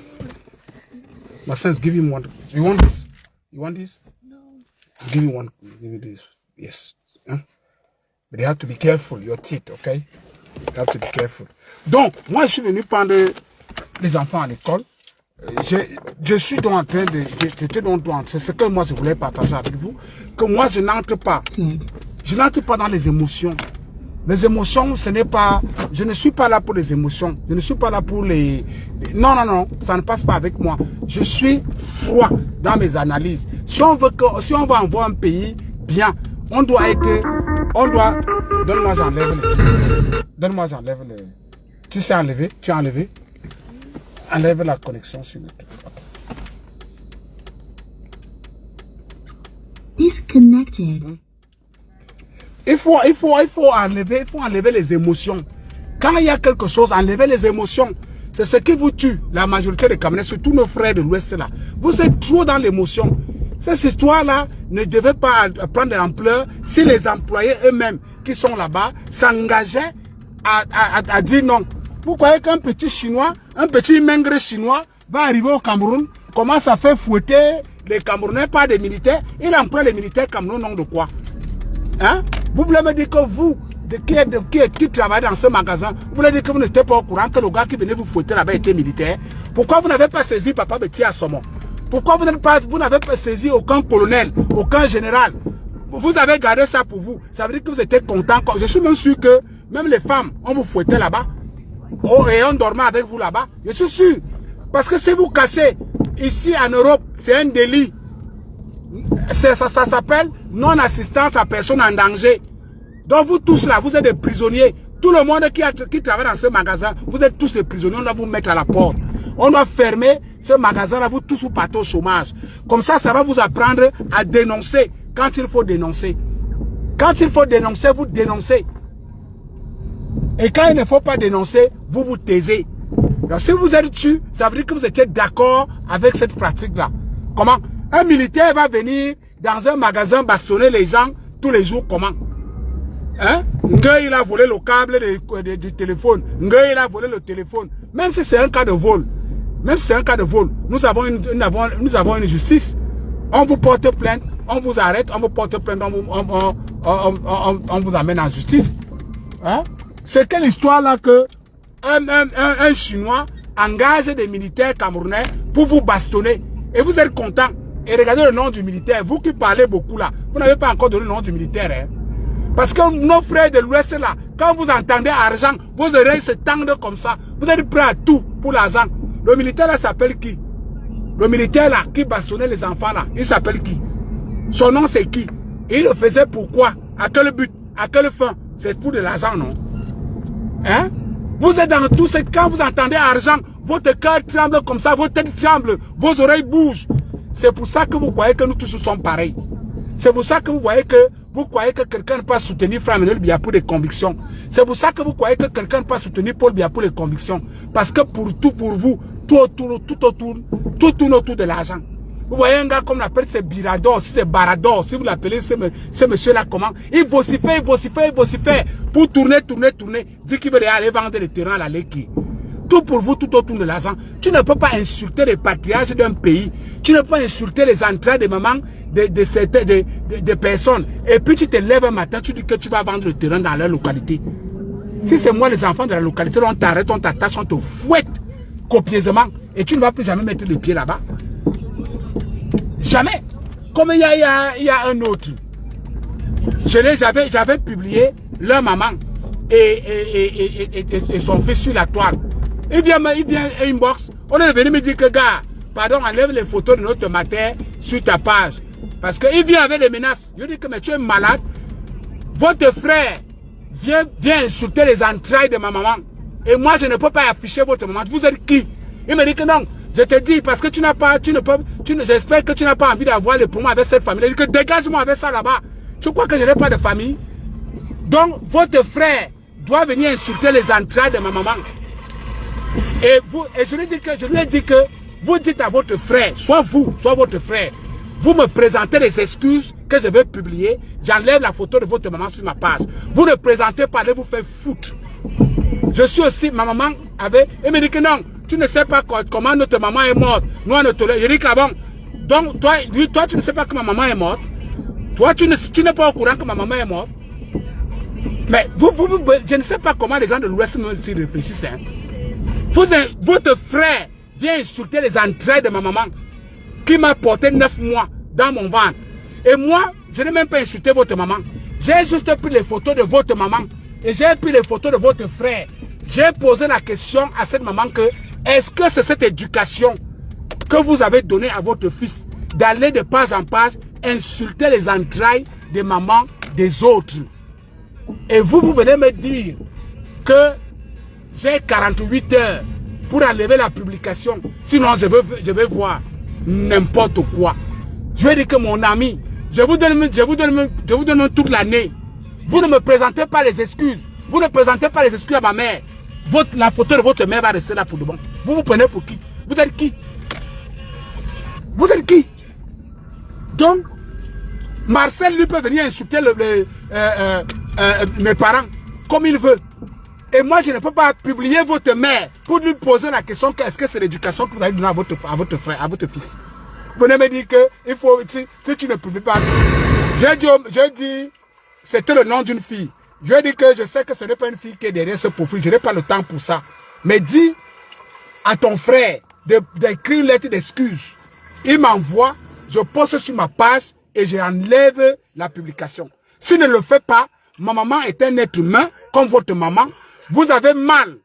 My son, give him one. You want this? You want this? No. I'll give you one. Give you this. Yes. Huh? But you have to be careful. Your teeth, okay? You have to be careful. Donc, moi, je suis venu prendre les enfants à l'école. Je suis donc en train de... C'est ce que moi, je voulais partager avec vous. Que moi, je n'entre pas. Je n'entre pas dans les émotions. Les émotions, ce n'est pas... Je ne suis pas là pour les émotions. Je ne suis pas là pour les... Non, ça ne passe pas avec moi. Je suis froid dans mes analyses. Si on veut envoyer un pays bien, on doit être... Donne-moi, j'enlève le... Donne-moi, j'enlève le... Tu sais enlever? Tu as enlevé? Enlève la connexion sur le truc. Disconnected. Il faut enlever les émotions. Quand il y a quelque chose, enlever les émotions. C'est ce qui vous tue, la majorité des Camerounais, surtout nos frères de l'Ouest là. Vous êtes trop dans l'émotion. Cette histoire-là ne devait pas prendre de l'ampleur si les employés eux-mêmes qui sont là-bas s'engageaient à dire non. Vous croyez qu'un petit Chinois, un petit Mengre chinois va arriver au Cameroun, commence à faire fouetter les Camerounais par des militaires, il emploie les militaires camerounais de quoi? Hein? Vous voulez me dire que vous, qui travaillez dans ce magasin, vous voulez dire que vous n'étiez pas au courant que le gars qui venait vous fouetter là-bas était militaire? Pourquoi vous n'avez pas saisi Papa Betty Assomo? Pourquoi vous n'avez pas saisi aucun colonel, aucun général? Vous avez gardé ça pour vous. Ça veut dire que vous étiez content. Je suis même sûr que même les femmes, on vous fouettait là-bas. Oh, et on dormait avec vous là-bas. Je suis sûr. Parce que si vous cachez, ici en Europe, c'est un délit. Ça s'appelle non-assistance à personne en danger. Donc vous tous là, vous êtes des prisonniers. Tout le monde qui travaille dans ce magasin, vous êtes tous des prisonniers. On doit vous mettre à la porte. On doit fermer ce magasin-là, vous tous vous partez au chômage. Comme ça, ça va vous apprendre à dénoncer quand il faut dénoncer. Quand il faut dénoncer, vous dénoncez. Et quand il ne faut pas dénoncer, vous vous taisez. Donc si vous êtes tué, ça veut dire que vous étiez d'accord avec cette pratique-là. Comment? Un militaire va venir dans un magasin bastonner les gens tous les jours, comment? Hein? Nga il a volé le câble du téléphone. Nga il a volé le téléphone. Même si c'est un cas de vol. Même si c'est un cas de vol. Nous avons une justice. On vous porte plainte. On vous arrête. On vous porte plainte. On vous amène en justice. Hein? C'est quelle histoire là que un Chinois engage des militaires camerounais pour vous bastonner. Et vous êtes content. Et regardez le nom du militaire. Vous qui parlez beaucoup là. Vous n'avez pas encore donné le nom du militaire. Hein? Parce que nos frères de l'Ouest là, quand vous entendez argent, vos oreilles se tendent comme ça. Vous êtes prêts à tout pour l'argent. Le militaire là s'appelle qui? Le militaire là qui bastonnait les enfants là, il s'appelle qui? Son nom c'est qui? Et il le faisait pourquoi? À quel but? À quelle fin? C'est pour de l'argent, non? Hein? Vous êtes dans tout ce... Quand vous entendez argent, votre cœur tremble comme ça, votre tête tremble, vos oreilles bougent. C'est pour ça que vous croyez que nous tous sommes pareils. C'est pour ça que vous croyez que quelqu'un ne peut pas soutenir Frère Emmanuel Biya pour des convictions. C'est pour ça que vous croyez que quelqu'un ne peut pas soutenir Paul Biya pour les convictions. Parce que pour vous, tout tourne autour de l'argent. Vous voyez un gars comme on appelle ce Birador, si c'est Barador, si vous l'appelez ce monsieur-là comment, il vocifère pour tourner, dit qu'il veut aller vendre des terrains à la Leki. Tout pour vous, tout autour de l'argent. Tu ne peux pas insulter les patriarches d'un pays. Tu ne peux pas insulter les entrailles des mamans de personnes. Et puis tu te lèves un matin, tu dis que tu vas vendre le terrain dans leur localité. Si c'est moi, les enfants de la localité, on t'arrête, on t'attache, on te fouette copieusement. Et tu ne vas plus jamais mettre le pied là-bas. Jamais. Comme il y a un autre. J'avais publié leur maman et son fils sur la toile. Il vient inbox. On est venu me dire que gars, pardon, enlève les photos de notre matin sur ta page. Parce qu'il vient avec des menaces. Je dis que mais tu es malade. Votre frère vient insulter les entrailles de ma maman. Et moi, je ne peux pas afficher votre maman. Vous êtes qui? Il me dit que non. Je te dis, parce que tu n'as pas, j'espère que tu n'as pas envie d'avoir le problème avec cette famille. Il dit que dégage-moi avec ça là-bas. Tu crois que je n'ai pas de famille? Donc, votre frère doit venir insulter les entrailles de ma maman. Et je lui ai dit que vous dites à votre frère, soit vous, soit votre frère, vous me présentez les excuses que je vais publier, j'enlève la photo de votre maman sur ma page. Vous ne présentez pas, allez vous faire foutre. Je suis aussi, ma maman avait, elle me dit que non, tu ne sais pas comment notre maman est morte. Nous, on ne tolère. Je dis que bon, donc toi, tu ne sais pas que ma maman est morte. Toi, tu n'es pas au courant que ma maman est morte. Mais je ne sais pas comment les gens de l'Ouest me réfléchissent. Hein. Votre frère vient insulter les entrailles de ma maman qui m'a porté 9 mois dans mon ventre. Et moi, je n'ai même pas insulté votre maman. J'ai juste pris les photos de votre maman et j'ai pris les photos de votre frère. J'ai posé la question à cette maman que est-ce que c'est cette éducation que vous avez donnée à votre fils d'aller de page en page insulter les entrailles des mamans des autres? Et vous venez me dire que j'ai 48 heures pour enlever la publication. Sinon, je vais voir n'importe quoi. Je vais dire que mon ami, je vous donne toute l'année. Vous ne me présentez pas les excuses. Vous ne présentez pas les excuses à ma mère. La photo de votre mère va rester là pour le bon. Vous vous prenez pour qui? Vous êtes qui? Vous êtes qui? Donc, Marcel lui peut venir insulter mes parents comme il veut. Et moi, je ne peux pas publier votre mère pour lui poser la question est-ce que c'est l'éducation que vous avez donnée à votre frère, à votre fils. Vous venez me dire que il faut, si tu ne publies pas. J'ai dit, c'était le nom d'une fille. Je dis que je sais que ce n'est pas une fille qui est derrière ce profil. Je n'ai pas le temps pour ça. Mais dis à ton frère d'écrire une lettre d'excuse. Il m'envoie, je poste sur ma page et j'enlève la publication. S'il ne le fait pas, ma maman est un être humain comme votre maman. Vous avez mal.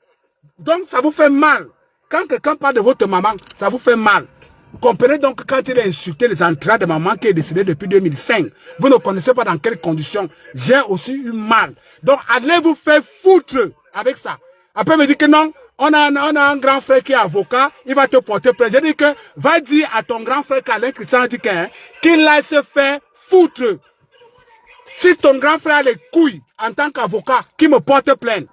Donc ça vous fait mal. Quand quelqu'un parle de votre maman, ça vous fait mal. Comprenez donc quand il a insulté les entrailles de maman qui est décédée depuis 2005. Vous ne connaissez pas dans quelles conditions. J'ai aussi eu mal. Donc allez vous faire foutre avec ça. Après me dit que non, on a un grand frère qui est avocat, il va te porter plainte. J'ai dit que va dire à ton grand frère Alain Christian qu'il aille se faire foutre. Si ton grand frère a les couilles en tant qu'avocat qui me porte plainte,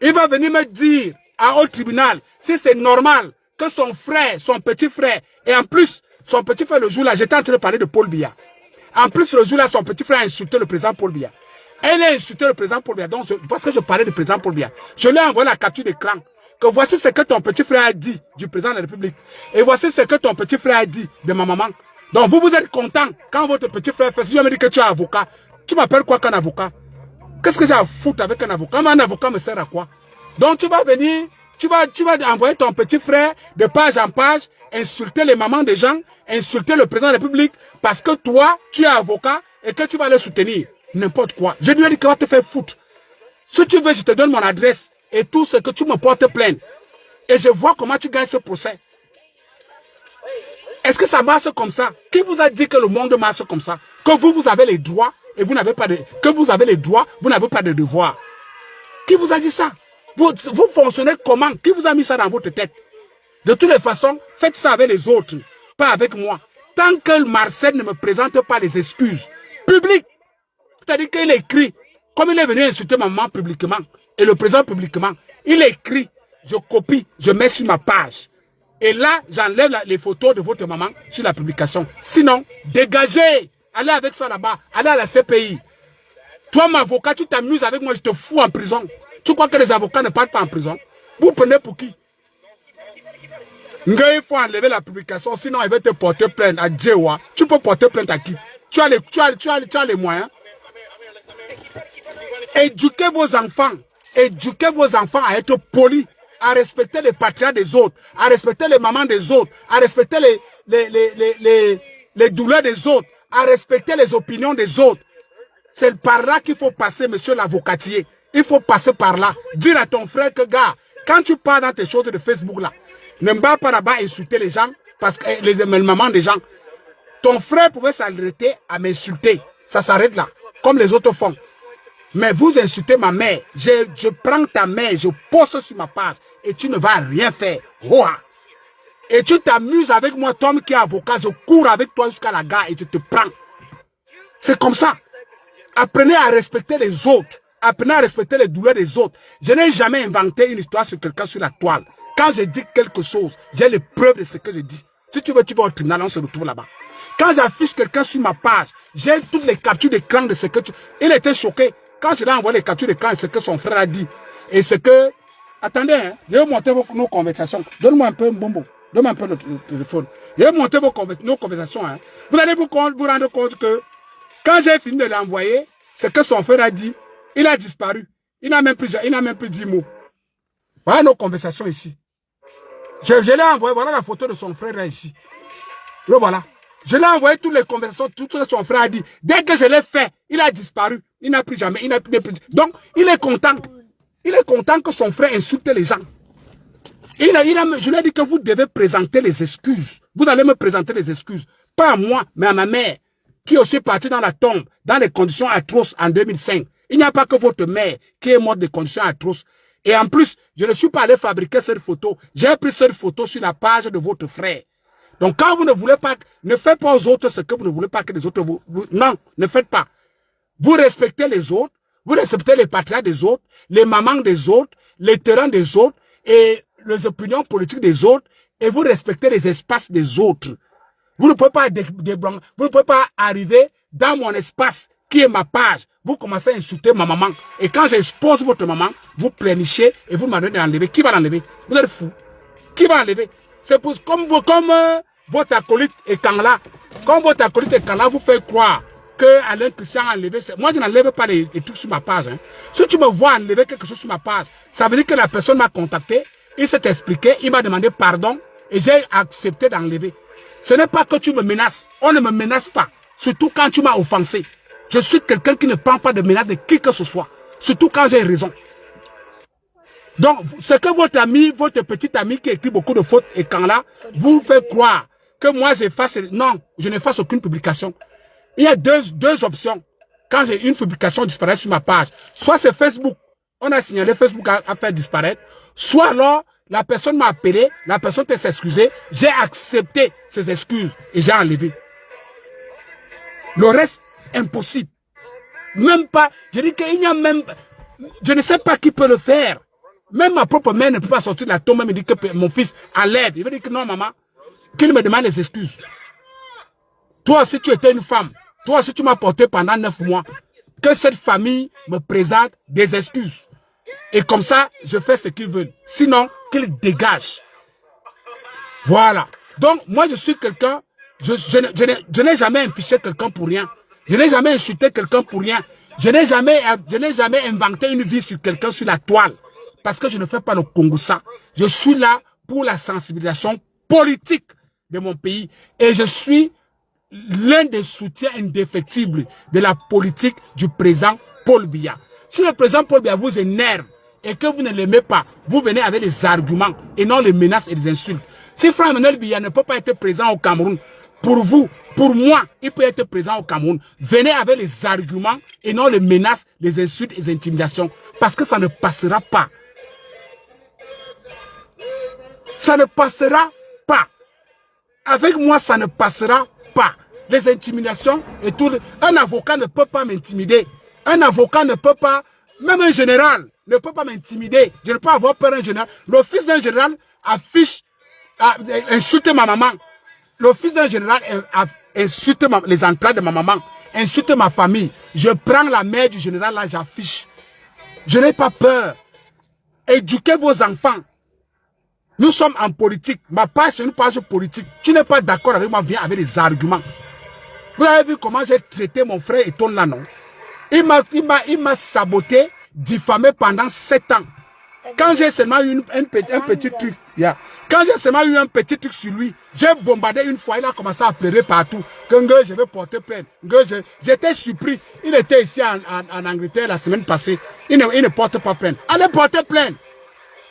il va venir me dire au tribunal si c'est normal que son frère, son petit frère, et en plus, son petit frère le jour-là, j'étais en train de parler de Paul Biya. En plus, le jour-là, son petit frère a insulté le président Paul Biya. Elle a insulté le président Paul Biya. Donc, parce que je parlais du président Paul Biya, je lui ai envoyé la capture d'écran. Que voici ce que ton petit frère a dit du président de la République. Et voici ce que ton petit frère a dit de ma maman. Donc, vous êtes content quand votre petit frère fait. Si je me dis que tu es avocat, tu m'appelles quoi qu'un avocat? Qu'est-ce que j'ai à foutre avec un avocat? Un avocat me sert à quoi? Donc, tu vas venir. Tu vas envoyer ton petit frère de page en page, insulter les mamans des gens, insulter le président de la République, parce que toi, tu es avocat et que tu vas le soutenir. N'importe quoi. Je lui ai dit qu'il va te faire foutre. Si tu veux, je te donne mon adresse et tout ce que tu me portes plainte. Et je vois comment tu gagnes ce procès. Est-ce que ça marche comme ça? Qui vous a dit que le monde marche comme ça? Que vous avez les droits et vous n'avez pas de... Que vous avez les droits, vous n'avez pas de devoirs. Qui vous a dit ça? Vous fonctionnez comment? Qui vous a mis ça dans votre tête? De toutes les façons, faites ça avec les autres, pas avec moi. Tant que Marcel ne me présente pas les excuses publiques, c'est-à-dire qu'il écrit, comme il est venu insulter ma maman publiquement, et le président publiquement, il écrit, je copie, je mets sur ma page. Et là, j'enlève les photos de votre maman sur la publication. Sinon, dégagez, allez avec ça là-bas, allez à la CPI. Toi, mon avocat, tu t'amuses avec moi, je te fous en prison. Tu crois que les avocats ne partent pas en prison? Vous prenez pour qui? Il faut enlever la publication, sinon il va te porter plainte à Djewa. Tu peux porter plainte à qui? Tu as les moyens. Éduquez vos enfants à être polis, à respecter les patriarches des autres, à respecter les mamans des autres, à respecter les douleurs des autres, à respecter les opinions des autres. C'est par là qu'il faut passer, monsieur l'avocatier. Il faut passer par là. Dire à ton frère que, gars, quand tu parles dans tes choses de Facebook là, ne va pas là-bas insulter les gens, parce que les mamans des gens. Ton frère pouvait s'arrêter à m'insulter. Ça s'arrête là, comme les autres font. Mais vous insultez ma mère. Je prends ta mère, je poste sur ma page et tu ne vas rien faire. Ouah. Et tu t'amuses avec moi, toi qui es avocat, je cours avec toi jusqu'à la gare et je te prends. C'est comme ça. Apprenez à respecter les autres. Apprenez à respecter les douleurs des autres. Je n'ai jamais inventé une histoire sur quelqu'un sur la toile. Quand je dis quelque chose, j'ai les preuves de ce que je dis. Si tu veux, tu vas au tribunal, on se retrouve là-bas. Quand j'affiche quelqu'un sur ma page, j'ai toutes les captures d'écran de ce que tu... Il était choqué. Quand je lui ai envoyé les captures d'écran de ce que son frère a dit. Et ce que... Attendez, hein, je vais monter nos conversations. Donne-moi un peu, Bombo. Donne-moi un peu le téléphone. Je vais monter nos conversations. Hein. Vous allez vous rendre compte que quand j'ai fini de l'envoyer, ce que son frère a dit, il a disparu. Il n'a même plus 10 mots. Voilà nos conversations ici. Je l'ai envoyé, voilà la photo de son frère là ici. Le voilà. Je l'ai envoyé toutes les conversations, tout ce que son frère a dit. Dès que je l'ai fait, il a disparu. Il n'a plus jamais, il n'a plus. Donc, il est content. Il est content que son frère insulte les gens. Je lui ai dit que vous devez présenter les excuses. Vous allez me présenter les excuses. Pas à moi, mais à ma mère, qui est aussi partie dans la tombe, dans les conditions atroces en 2005. Il n'y a pas que votre mère qui est morte des conditions atroces. Et en plus, je ne suis pas allé fabriquer cette photo. J'ai pris cette photo sur la page de votre frère. Donc quand vous ne voulez pas, ne faites pas aux autres ce que vous ne voulez pas que les autres vous... Non, ne faites pas. Vous respectez les autres, vous respectez les patriarches des autres, les mamans des autres, les terrains des autres et les opinions politiques des autres et vous respectez les espaces des autres. Vous ne pouvez pas vous ne pouvez pas arriver dans mon espace qui est ma page. Vous commencez à insulter ma maman. Et quand j'expose votre maman, vous plénichez et vous demandez de l'enlever. Qui va l'enlever? Vous êtes fou. Qui va l'enlever? C'est pour comme votre acolyte est quand là. Comme votre acolyte est quand là, vous faites croire que Alain Christian a enlevé. Moi, je n'enlève pas les trucs sur ma page. Hein. Si tu me vois enlever quelque chose sur ma page, ça veut dire que la personne m'a contacté, il s'est expliqué, il m'a demandé pardon et j'ai accepté d'enlever. Ce n'est pas que tu me menaces. On ne me menace pas. Surtout quand tu m'as offensé. Je suis quelqu'un qui ne prend pas de menace de qui que ce soit. Surtout quand j'ai raison. Donc, ce que votre ami, votre petit ami qui écrit beaucoup de fautes et quand là, vous fait croire que moi j'efface... Non, je n'efface aucune publication. Il y a deux options. Quand j'ai une publication disparaître sur ma page, soit c'est Facebook. On a signalé Facebook à faire disparaître. Soit alors, la personne m'a appelé, la personne peut s'excuser. J'ai accepté ses excuses et j'ai enlevé. Le reste, impossible. Même pas, je dis qu'il n'y a même, je ne sais pas qui peut le faire. Même ma propre mère ne peut pas sortir de la tombe et me dire que mon fils a l'aide. Il veut dire que non, maman, qu'il me demande les excuses. Toi, si tu étais une femme, toi, si tu m'as porté pendant 9 mois, que cette famille me présente des excuses. Et comme ça, je fais ce qu'ils veulent. Sinon, qu'ils dégagent. Voilà. Donc, moi, je suis quelqu'un, je n'ai jamais infiché quelqu'un pour rien. Je n'ai jamais insulté quelqu'un pour rien. Je n'ai jamais inventé une vie sur quelqu'un sur la toile. Parce que je ne fais pas le Congoussa. Je suis là pour la sensibilisation politique de mon pays. Et je suis l'un des soutiens indéfectibles de la politique du président Paul Biya. Si le président Paul Biya vous énerve et que vous ne l'aimez pas, vous venez avec les arguments et non les menaces et les insultes. Si Franck Emmanuel Biya ne peut pas être présent au Cameroun, pour vous, pour moi, il peut être présent au Cameroun. Venez avec les arguments et non les menaces, les insultes et les intimidations. Parce que ça ne passera pas. Ça ne passera pas. Avec moi, ça ne passera pas. Les intimidations et tout. Un avocat ne peut pas m'intimider. Un avocat ne peut pas, même un général ne peut pas m'intimider. Je ne peux pas avoir peur d'un général. Le fils d'un général affiche, insulte ma maman. Le fils d'un général insulte les entrailles de ma maman. Insulte ma famille. Je prends la mère du général, là, j'affiche. Je n'ai pas peur. Éduquez vos enfants. Nous sommes en politique. Ma page, c'est une page politique. Tu n'es pas d'accord avec moi, viens avec des arguments. Vous avez vu comment j'ai traité mon frère Eton là, non? Il m'a saboté, diffamé pendant 7 ans. Quand j'ai seulement eu un petit truc, quand j'ai seulement eu un petit truc sur lui, j'ai bombardé une fois, il a commencé à pleurer partout. Que je vais porter plainte. J'étais surpris. Il était ici en Angleterre la semaine passée. Il ne porte pas plainte. Allez porter plainte.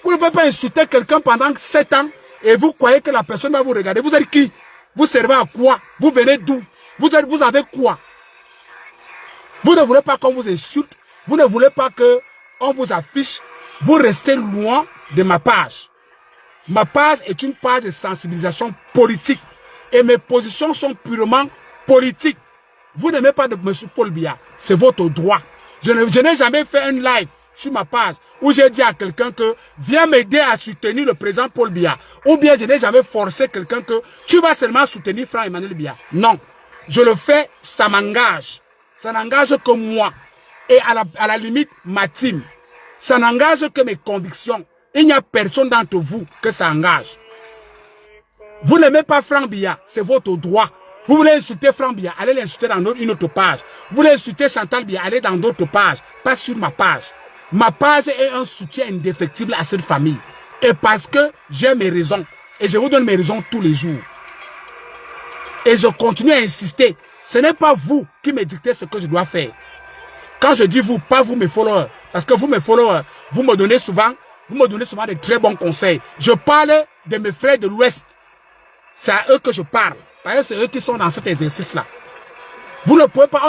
Vous ne pouvez pas insulter quelqu'un pendant 7 ans et vous croyez que la personne va vous regarder. Vous êtes qui? Vous servez à quoi? Vous venez d'où? Vous avez quoi? Vous ne voulez pas qu'on vous insulte Vous ne voulez pas que on vous affiche. Vous restez loin de ma page. Ma page est une page de sensibilisation politique. Et mes positions sont purement politiques. Vous n'aimez pas de M. Paul Biya. C'est votre droit. Je n'ai jamais fait un live sur ma page où j'ai dit à quelqu'un que viens m'aider à soutenir le président Paul Biya. Ou bien je n'ai jamais forcé quelqu'un que tu vas seulement soutenir Franck Emmanuel Biya. Non. Je le fais, ça m'engage. Ça n'engage que moi. Et à la limite, ma team. Ça n'engage que mes convictions. Il n'y a personne d'entre vous que ça engage. Vous n'aimez pas Franck Biya, c'est votre droit. Vous voulez insulter Franck Biya, allez l'insulter dans une autre page. Vous voulez insulter Chantal Biya, allez dans d'autres pages, pas sur ma page. Ma page est un soutien indéfectible à cette famille. Et parce que j'ai mes raisons. Et je vous donne mes raisons tous les jours. Et je continue à insister. Ce n'est pas vous qui me dictez ce que je dois faire. Quand je dis vous, pas vous mes followers. Parce que vous mes followers, vous me donnez souvent de très bons conseils. Je parle de mes frères de l'Ouest. C'est à eux que je parle. D'ailleurs, c'est eux qui sont dans cet exercice-là. Vous ne pouvez pas,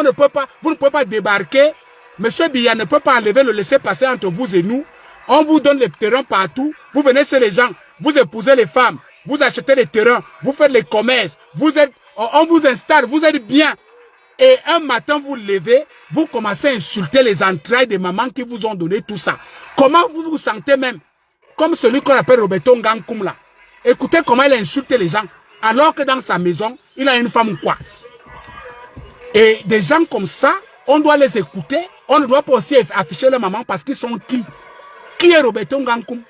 vous ne pouvez pas débarquer. Monsieur Biya ne peut pas enlever le laisser-passer entre vous et nous. On vous donne les terrains partout. Vous venez chez les gens. Vous épousez les femmes. Vous achetez les terrains. Vous faites les commerces. On vous installe. Vous êtes bien. Et un matin, vous levez. Vous commencez à insulter les entrailles des mamans qui vous ont donné tout ça. Comment vous vous sentez même? Comme celui qu'on appelle Roberto Ngankoum là. Écoutez comment il insulte les gens. Alors que dans sa maison, il a une femme ou quoi. Et des gens comme ça, on doit les écouter. On ne doit pas aussi afficher leur maman parce qu'ils sont qui? Qui est Roberto Ngankoum?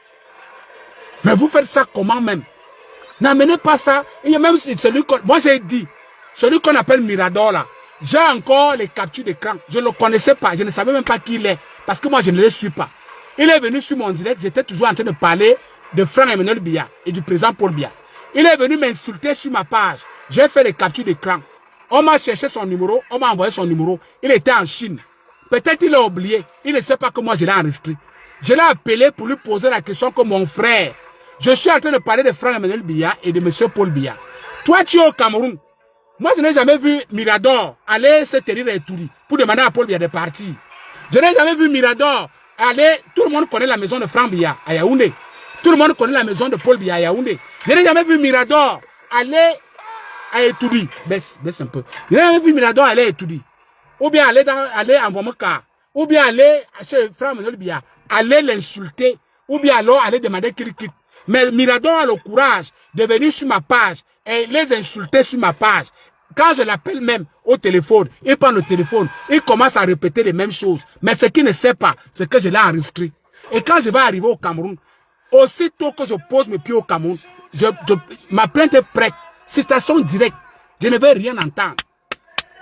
Mais vous faites ça comment même? N'amenez pas ça. Il y a même celui qu'on... Moi j'ai dit, celui qu'on appelle Mirador là. J'ai encore les captures d'écran. Je ne le connaissais pas. Je ne savais même pas qui il est. Parce que moi je ne le suis pas. Il est venu sur mon direct. J'étais toujours en train de parler de Franck Emmanuel Biya et du président Paul Biya. Il est venu m'insulter sur ma page. J'ai fait les captures d'écran. On m'a cherché son numéro. On m'a envoyé son numéro. Il était en Chine. Peut-être il a oublié. Il ne sait pas que moi je l'ai enregistré. Je l'ai appelé pour lui poser la question que mon frère. Je suis en train de parler de Franck Emmanuel Biya et de M. Paul Biya. Toi tu es au Cameroun. Moi je n'ai jamais vu Mirador aller se tenir à Eturi pour demander à Paul Biya de partir. Je n'ai jamais vu Mirador aller. Tout le monde connaît la maison de Franck Biya à Yaoundé. Tout le monde connaît la maison de Paul Biya à Yaoundé. Je n'ai jamais vu Mirador aller à Eturi. Baisse un peu. Je n'ai jamais vu Mirador aller à Eturi. Ou bien aller en Vomoka. Ou bien aller chez Franck Emmanuel Biya. Aller l'insulter. Ou bien alors aller demander qu'il quitte. Mais Mirador a le courage de venir sur ma page et les insulter sur ma page. Quand je l'appelle même au téléphone, il prend le téléphone, il commence à répéter les mêmes choses. Mais ce qu'il ne sait pas, c'est que je l'ai enregistré. Et quand je vais arriver au Cameroun, aussitôt que je pose mes pieds au Cameroun, ma plainte est prête. Citation directe. Je ne vais rien entendre.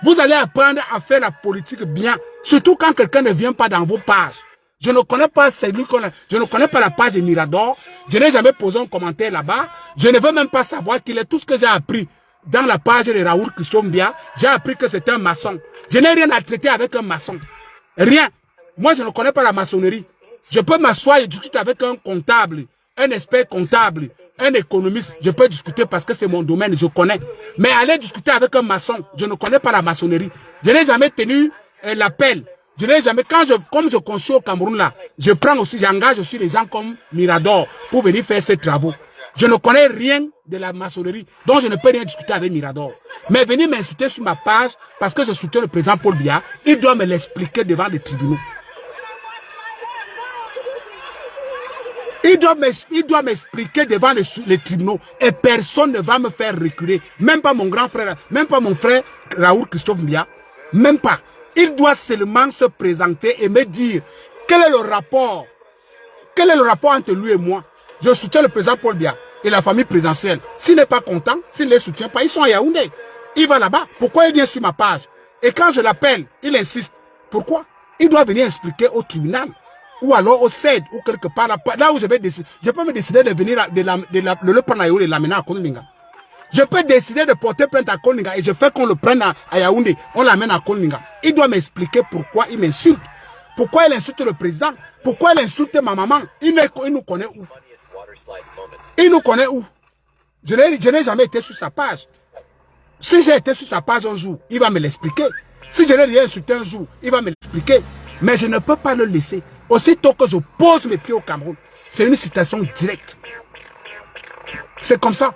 Vous allez apprendre à faire la politique bien. Surtout quand quelqu'un ne vient pas dans vos pages. Je ne connais pas je ne connais pas la page de Mirador. Je n'ai jamais posé un commentaire là-bas. Je ne veux même pas savoir qu'il est tout ce que j'ai appris dans la page de Raoul Christophe Biya. J'ai appris que c'est un maçon. Je n'ai rien à traiter avec un maçon. Rien. Moi, je ne connais pas la maçonnerie. Je peux m'asseoir et discuter avec un comptable, un expert comptable, un économiste. Je peux discuter parce que c'est mon domaine, je connais. Mais aller discuter avec un maçon, je ne connais pas la maçonnerie. Je n'ai jamais tenu l'appel. Je n'ai jamais, comme je conçois au Cameroun là, j'engage aussi les gens comme Mirador pour venir faire ces travaux. Je ne connais rien de la maçonnerie, donc je ne peux rien discuter avec Mirador. Mais venir m'insulter sur ma page parce que je soutiens le président Paul Biya, il doit me l'expliquer devant les tribunaux. Il doit m'expliquer devant les tribunaux et personne ne va me faire reculer. Même pas mon grand frère, même pas mon frère Raoul Christophe Biya, même pas. Il doit seulement se présenter et me dire quel est le rapport. Quel est le rapport entre lui et moi? Je soutiens le président Paul Biya et la famille présidentielle. S'il n'est pas content, s'il ne les soutient pas, ils sont à Yaoundé. Il va là-bas. Pourquoi il vient sur ma page? Et quand je l'appelle, il insiste. Pourquoi? Il doit venir expliquer au tribunal. Ou alors au CED, ou quelque part là où je vais décider. Je peux me décider de venir de le prendre à Yaoundé et l'amener à Koninga. Je peux décider de porter plainte à Koninga et je fais qu'on le prenne à Yaoundé. On l'amène à Koninga. Il doit m'expliquer pourquoi il m'insulte. Pourquoi il insulte le président? Pourquoi il insulte ma maman? Il nous connaît où? Il nous connaît où? Je n'ai jamais été sur sa page. Si j'ai été sur sa page un jour, il va me l'expliquer. Si je l'ai rien insulté un jour, il va me l'expliquer. Mais je ne peux pas le laisser. Aussitôt que je pose mes pieds au Cameroun, c'est une citation directe. C'est comme ça.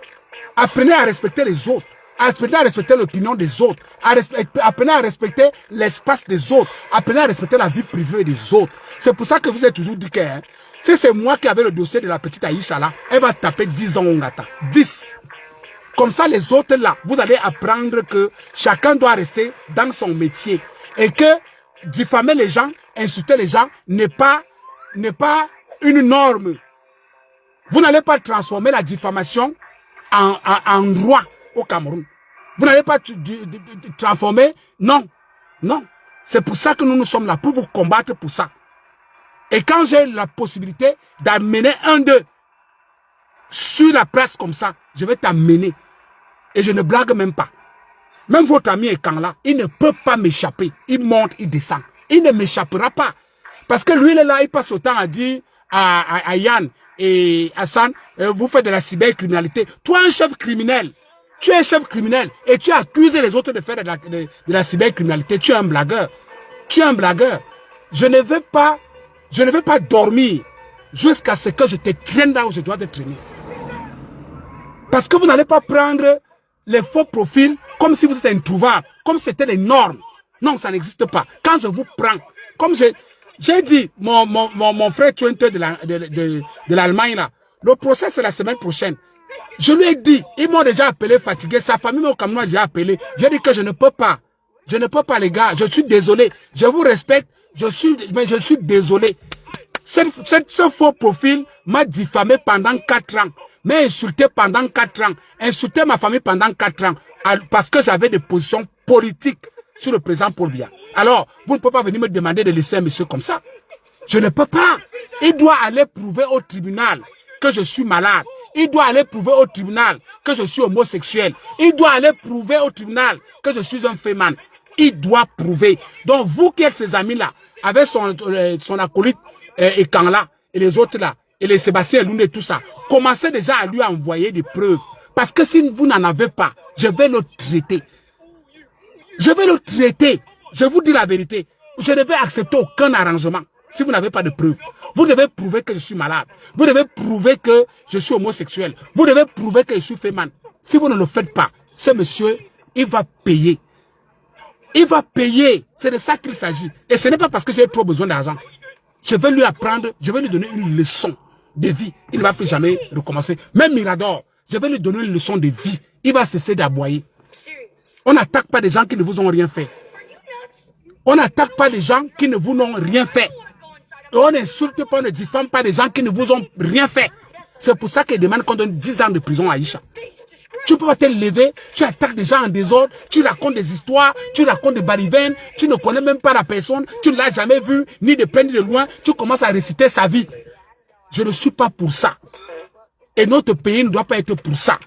Apprenez à respecter les autres. Apprenez à respecter l'opinion des autres. Apprenez à respecter l'espace des autres. Apprenez à respecter la vie privée des autres. C'est pour ça que vous êtes toujours dit que si c'est moi qui avais le dossier de la petite Aïcha là, elle va taper 10 ans au Ngata. 10. Comme ça, les autres là, vous allez apprendre que chacun doit rester dans son métier. Et que diffamer les gens, insulter les gens n'est pas une norme. Vous n'allez pas transformer la diffamation en droit au Cameroun. Vous n'allez pas transformer... Non. Non. C'est pour ça que nous sommes là, pour vous combattre pour ça. Et quand j'ai la possibilité d'amener un d'eux sur la presse comme ça, je vais t'amener. Et je ne blague même pas. Même votre ami Ekanla, il ne peut pas m'échapper. Il monte, il descend. Il ne m'échappera pas. Parce que lui, il est là, il passe autant à dire à Yann et Hassan, vous faites de la cybercriminalité. Toi, un chef criminel, tu es un chef criminel et tu as accusé les autres de faire de la cybercriminalité. Tu es un blagueur. Tu es un blagueur. Je ne veux pas dormir jusqu'à ce que je te traîne là où je dois te traîner. Parce que vous n'allez pas prendre les faux profils comme si vous étiez introuvable, comme si c'était les normes. Non, ça n'existe pas. Quand je vous prends, comme j'ai dit, mon frère Twente de l'Allemagne là, le procès c'est la semaine prochaine. Je lui ai dit, ils m'ont déjà appelé fatigué, sa famille au Cameroun, j'ai appelé. J'ai dit que je ne peux pas. Je ne peux pas les gars, je suis désolé. Je vous respecte, mais je suis désolé. Ce faux profil m'a diffamé pendant 4 ans. M'a insulté pendant 4 ans. Insulté ma famille pendant 4 ans. Parce que j'avais des positions politiques sur le président Paul Biya. Alors, vous ne pouvez pas venir me demander de laisser un monsieur comme ça. Je ne peux pas. Il doit aller prouver au tribunal que je suis malade. Il doit aller prouver au tribunal que je suis homosexuel. Il doit aller prouver au tribunal que je suis un féman. Il doit prouver. Donc, vous qui êtes ses amis-là, avec son acolyte Ekanla et les autres là, et les Sébastien Loune et tout ça, commencez déjà à lui envoyer des preuves. Parce que si vous n'en avez pas, je vais le traiter. Je vais le traiter. Je vous dis la vérité. Je ne vais accepter aucun arrangement si vous n'avez pas de preuves. Vous devez prouver que je suis malade. Vous devez prouver que je suis homosexuel. Vous devez prouver que je suis féman. Si vous ne le faites pas, ce monsieur, il va payer. Il va payer. C'est de ça qu'il s'agit. Et ce n'est pas parce que j'ai trop besoin d'argent. Je vais lui apprendre, je vais lui donner une leçon de vie. Il ne va plus jamais recommencer. Même Mirador, je vais lui donner une leçon de vie. Il va cesser d'aboyer. On n'attaque pas des gens qui ne vous ont rien fait. On n'attaque pas des gens qui ne vous ont rien fait. Et on n'insulte pas, on ne diffame pas des gens qui ne vous ont rien fait. C'est pour ça qu'ils demandent qu'on donne 10 ans de prison à Aïcha. Tu peux pas te lever, tu attaques des gens en désordre, tu racontes des histoires, tu racontes des balivernes, tu ne connais même pas la personne, tu ne l'as jamais vu, ni de près ni de loin, tu commences à réciter sa vie. Je ne suis pas pour ça. Et notre pays ne doit pas être pour ça.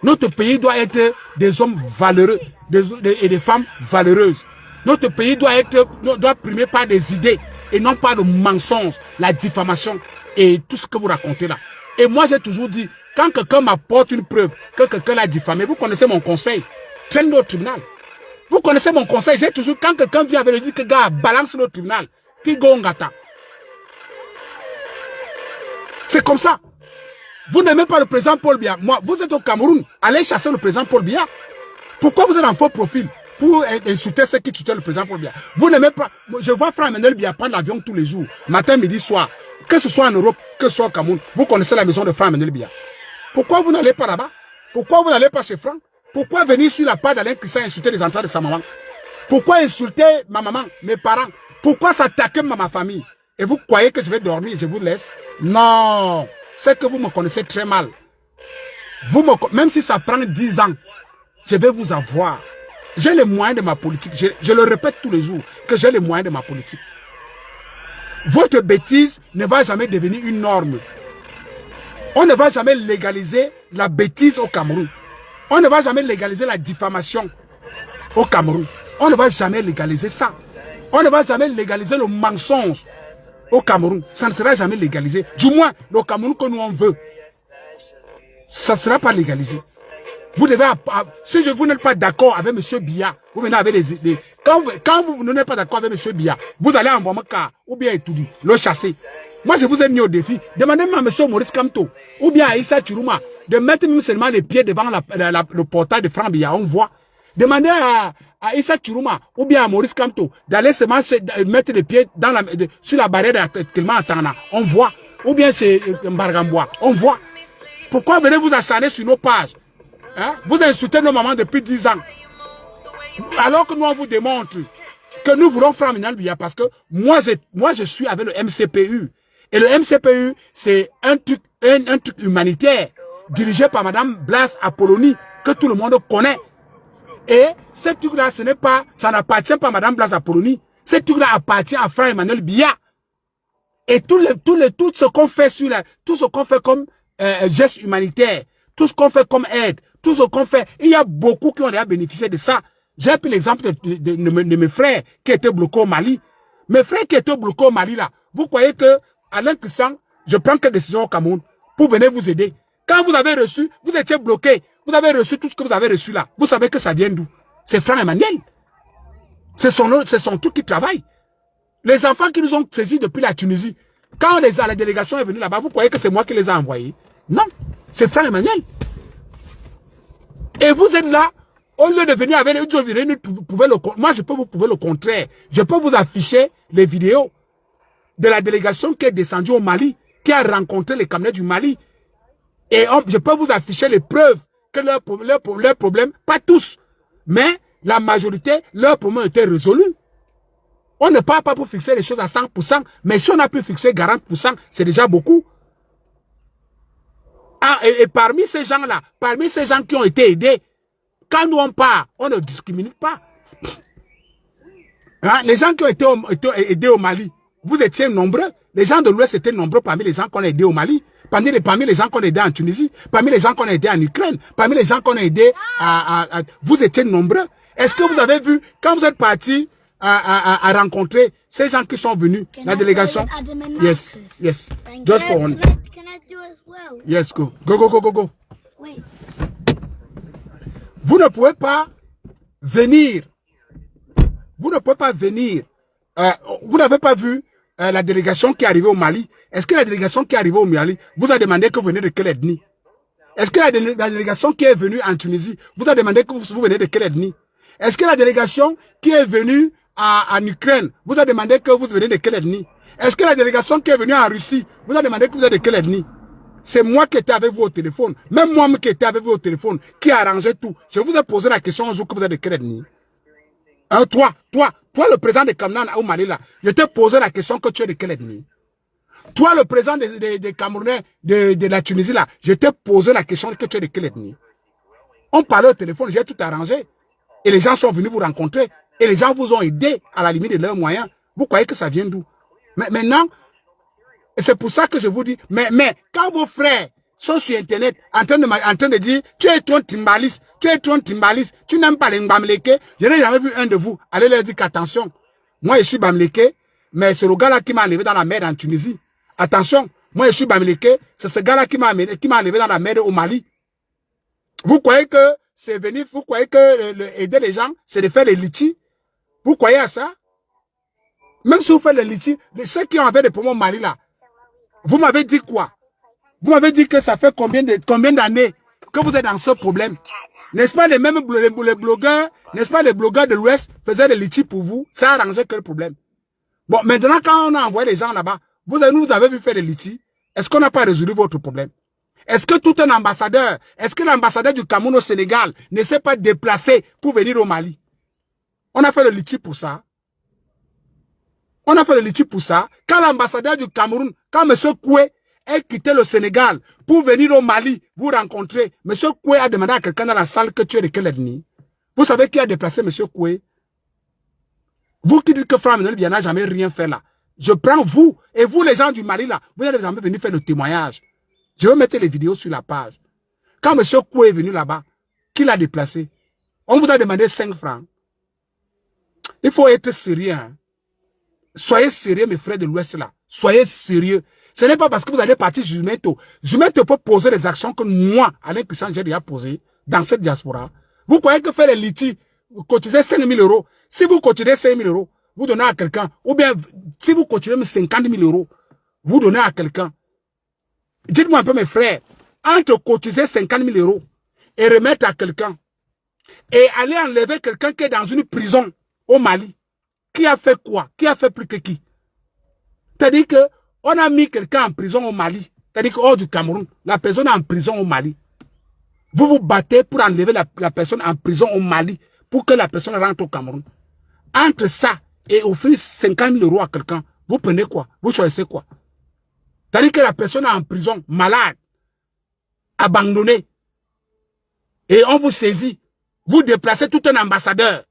Notre pays doit être des hommes valeureux et des femmes valeureuses. Notre pays doit primer par des idées et non pas le mensonge, la diffamation et tout ce que vous racontez là. Et moi j'ai toujours dit, quand quelqu'un m'apporte une preuve que quelqu'un l'a diffamé, vous connaissez mon conseil, traîne-le au tribunal. Vous connaissez mon conseil, j'ai toujours, quand quelqu'un vient avec le dit que gars, balance-le au tribunal, qui go ngata. C'est comme ça. Vous n'aimez pas le président Paul Biya. Moi, vous êtes au Cameroun, allez chasser le président Paul Biya. Pourquoi vous êtes en faux profil pour insulter ceux qui tuent le président Paul Biya? Vous n'aimez pas. Je vois Frère Emmanuel Biya prendre l'avion tous les jours, matin, midi, soir. Que ce soit en Europe, que ce soit au Cameroun, vous connaissez la maison de Frère Emmanuel Biya. Pourquoi vous n'allez pas là-bas? Pourquoi vous n'allez pas chez Franck? Pourquoi venir sur la part d'Alain Christian insulter les entrées de sa maman? Pourquoi insulter ma maman, mes parents? Pourquoi s'attaquer à ma famille? Et vous croyez que je vais dormir et je vous laisse? Non! C'est que vous me connaissez très mal. Même si ça prend 10 ans, je vais vous avoir. J'ai les moyens de ma politique. Je le répète tous les jours, que j'ai les moyens de ma politique. Votre bêtise ne va jamais devenir une norme. On ne va jamais légaliser la bêtise au Cameroun. On ne va jamais légaliser la diffamation au Cameroun. On ne va jamais légaliser ça. On ne va jamais légaliser le mensonge au Cameroun. Ça ne sera jamais légalisé. Du moins, le Cameroun que nous on veut. Ça ne sera pas légalisé. Vous devez, si vous n'êtes pas d'accord avec M. Biya, vous venez avec Quand vous n'êtes pas d'accord avec M. Biya, vous allez en Boamaka ou bien étudier, le chasser. Moi, je vous ai mis au défi. Demandez-moi à M. Maurice Kamto ou bien à Issa Chiruma de mettre même seulement les pieds devant le portail de Franck Biya. On voit. Demandez à Issa Chiruma ou bien à Maurice Kamto d'aller seulement mettre les pieds sur la barrière de Kilman Atana. On voit. Ou bien c'est Mbargambois. On voit. Pourquoi venez-vous acharner sur nos pages? Hein? Vous insultez nos mamans depuis 10 ans. Alors que nous, on vous démontre que nous voulons faire Minal Biya parce que moi, je suis avec le MCPU. Et le MCPU, c'est un truc humanitaire dirigé par Madame Blas Apollonie que tout le monde connaît. Et ce truc-là, ça n'appartient pas à Madame Blas Apollonie. Ce truc-là appartient à Frère Emmanuel Biya. Et tout ce qu'on fait tout ce qu'on fait comme geste humanitaire, tout ce qu'on fait comme aide, tout ce qu'on fait, il y a beaucoup qui ont déjà bénéficié de ça. J'ai pris l'exemple de mes frères qui étaient bloqués au Mali. Mes frères qui étaient bloqués au Mali là, vous croyez que Alain Christian, je prends quelle décision au Cameroun pour venir vous aider? Quand vous avez reçu, vous étiez bloqué, vous avez reçu tout ce que vous avez reçu là. Vous savez que ça vient d'où? C'est Franck Emmanuel. C'est son truc qui travaille. Les enfants qui nous ont saisis depuis la Tunisie, quand la délégation est venue là-bas, vous croyez que c'est moi qui les ai envoyés? Non, c'est Franck Emmanuel. Et vous êtes là, au lieu de venir avec les moi je peux vous prouver le contraire. Je peux vous afficher les vidéos de la délégation qui est descendue au Mali, qui a rencontré les camionneurs du Mali. Et je peux vous afficher les preuves que leurs problèmes, pas tous, mais la majorité, leurs problèmes étaient résolus. On ne parle pas pour fixer les choses à 100%, mais si on a pu fixer 40%, c'est déjà beaucoup. Ah, et parmi ces gens-là, parmi ces gens qui ont été aidés, quand nous on part, on ne discrimine pas. Hein? Les gens qui ont été aidés au Mali, vous étiez nombreux. Les gens de l'Ouest étaient nombreux parmi les gens qu'on a aidés au Mali, parmi les gens qu'on a aidés en Tunisie, parmi les gens qu'on a aidés en Ukraine, parmi les gens qu'on a aidés vous étiez nombreux. Est-ce que vous avez vu, quand vous êtes partis à rencontrer ces gens qui sont venus, la délégation? Yes, yes. Just for one. Can I do as well? Yes, go. Go. Wait. Vous ne pouvez pas venir. Vous ne pouvez pas venir. Vous n'avez pas vu la délégation qui est arrivée au Mali. Est-ce que la délégation qui est arrivée au Mali vous a demandé que vous venez de quelle ethnie? Est-ce que la délégation qui est venue en Tunisie vous a demandé que vous venez de quelle ethnie? Est-ce que la délégation qui est venue en Ukraine vous a demandé que vous venez de quelle ethnie? Est-ce que la délégation qui est venue en Russie vous a demandé que vous êtes de quelle ethnie? C'est moi qui étais avec vous au téléphone. Même moi qui étais avec vous au téléphone, qui arrangeait tout. Je vous ai posé la question un jour que vous êtes de quelle ethnie? Toi, le président de Cameroun au Mali là, je t'ai posé la question que tu es de quelle ethnie? Toi, le président des Camerounais de la Tunisie là, je t'ai posé la question que tu es de quelle ethnie? On parlait au téléphone, j'ai tout arrangé. Et les gens sont venus vous rencontrer. Et les gens vous ont aidé à la limite de leurs moyens. Vous croyez que ça vient d'où? Mais maintenant, c'est pour ça que je vous dis, mais quand vos frères sont sur Internet en train de dire, tu es ton timbaliste, tu n'aimes pas les Mbamleke, je n'ai jamais vu un de vous aller leur dire qu'attention, moi je suis Bamleke, mais c'est le gars-là qui m'a enlevé dans la mer en Tunisie. Attention, moi je suis Bamleke, c'est ce gars-là qui m'a enlevé dans la mer au Mali. Vous croyez que c'est venir, vous croyez que aider les gens, c'est de faire les litis? Vous croyez à ça? Même si vous faites les litis, ceux qui ont fait des problèmes au Mali là, vous m'avez dit quoi? Vous m'avez dit que ça fait combien d'années que vous êtes dans ce problème? N'est-ce pas les mêmes les blogueurs, n'est-ce pas les blogueurs de l'Ouest faisaient des litiges pour vous? Ça a arrangé quel problème? Bon, maintenant quand on a envoyé les gens là-bas, vous avez vu faire des litiges, est-ce qu'on n'a pas résolu votre problème? Est-ce que tout un ambassadeur, est-ce que l'ambassadeur du Cameroun au Sénégal ne s'est pas déplacé pour venir au Mali? On a fait le litige pour ça. On a fait le litige pour ça. Quand l'ambassadeur du Cameroun, quand M. Koué a quitté le Sénégal pour venir au Mali, vous rencontrer, M. Koué a demandé à quelqu'un dans la salle que tu es de quelle ethnie? Vous savez qui a déplacé M. Koué? Vous qui dites que Franck Emmanuel Biya n'a jamais rien fait là. Je prends vous, et vous les gens du Mali là, vous n'avez jamais venu faire le témoignage. Je vais mettre les vidéos sur la page. Quand M. Koué est venu là-bas, qui l'a déplacé? On vous a demandé 5 francs. Il faut être sérieux. Hein? Soyez sérieux, mes frères de l'Ouest là. Soyez sérieux. Ce n'est pas parce que vous allez partir sur Jumeto. Jumeto peut poser les actions que moi, Alain Christian, j'ai déjà posées dans cette diaspora. Vous croyez que faire les litiges cotisez 5 000 euros. Si vous cotisez 5 000 euros, vous donnez à quelqu'un. Ou bien, si vous cotisez 50 000 euros, vous donnez à quelqu'un. Dites-moi un peu, mes frères, entre cotiser 50 000 euros et remettre à quelqu'un, et aller enlever quelqu'un qui est dans une prison au Mali, qui a fait quoi? Qui a fait plus que qui? C'est-à-dire qu'on a mis quelqu'un en prison au Mali. C'est-à-dire qu'hors du Cameroun, la personne est en prison au Mali. Vous vous battez pour enlever la personne en prison au Mali, pour que la personne rentre au Cameroun. Entre ça et offrir 50 000 euros à quelqu'un, vous prenez quoi? Vous choisissez quoi? C'est-à-dire que la personne est en prison, malade, abandonnée. Et on vous saisit. Vous déplacez tout un ambassadeur.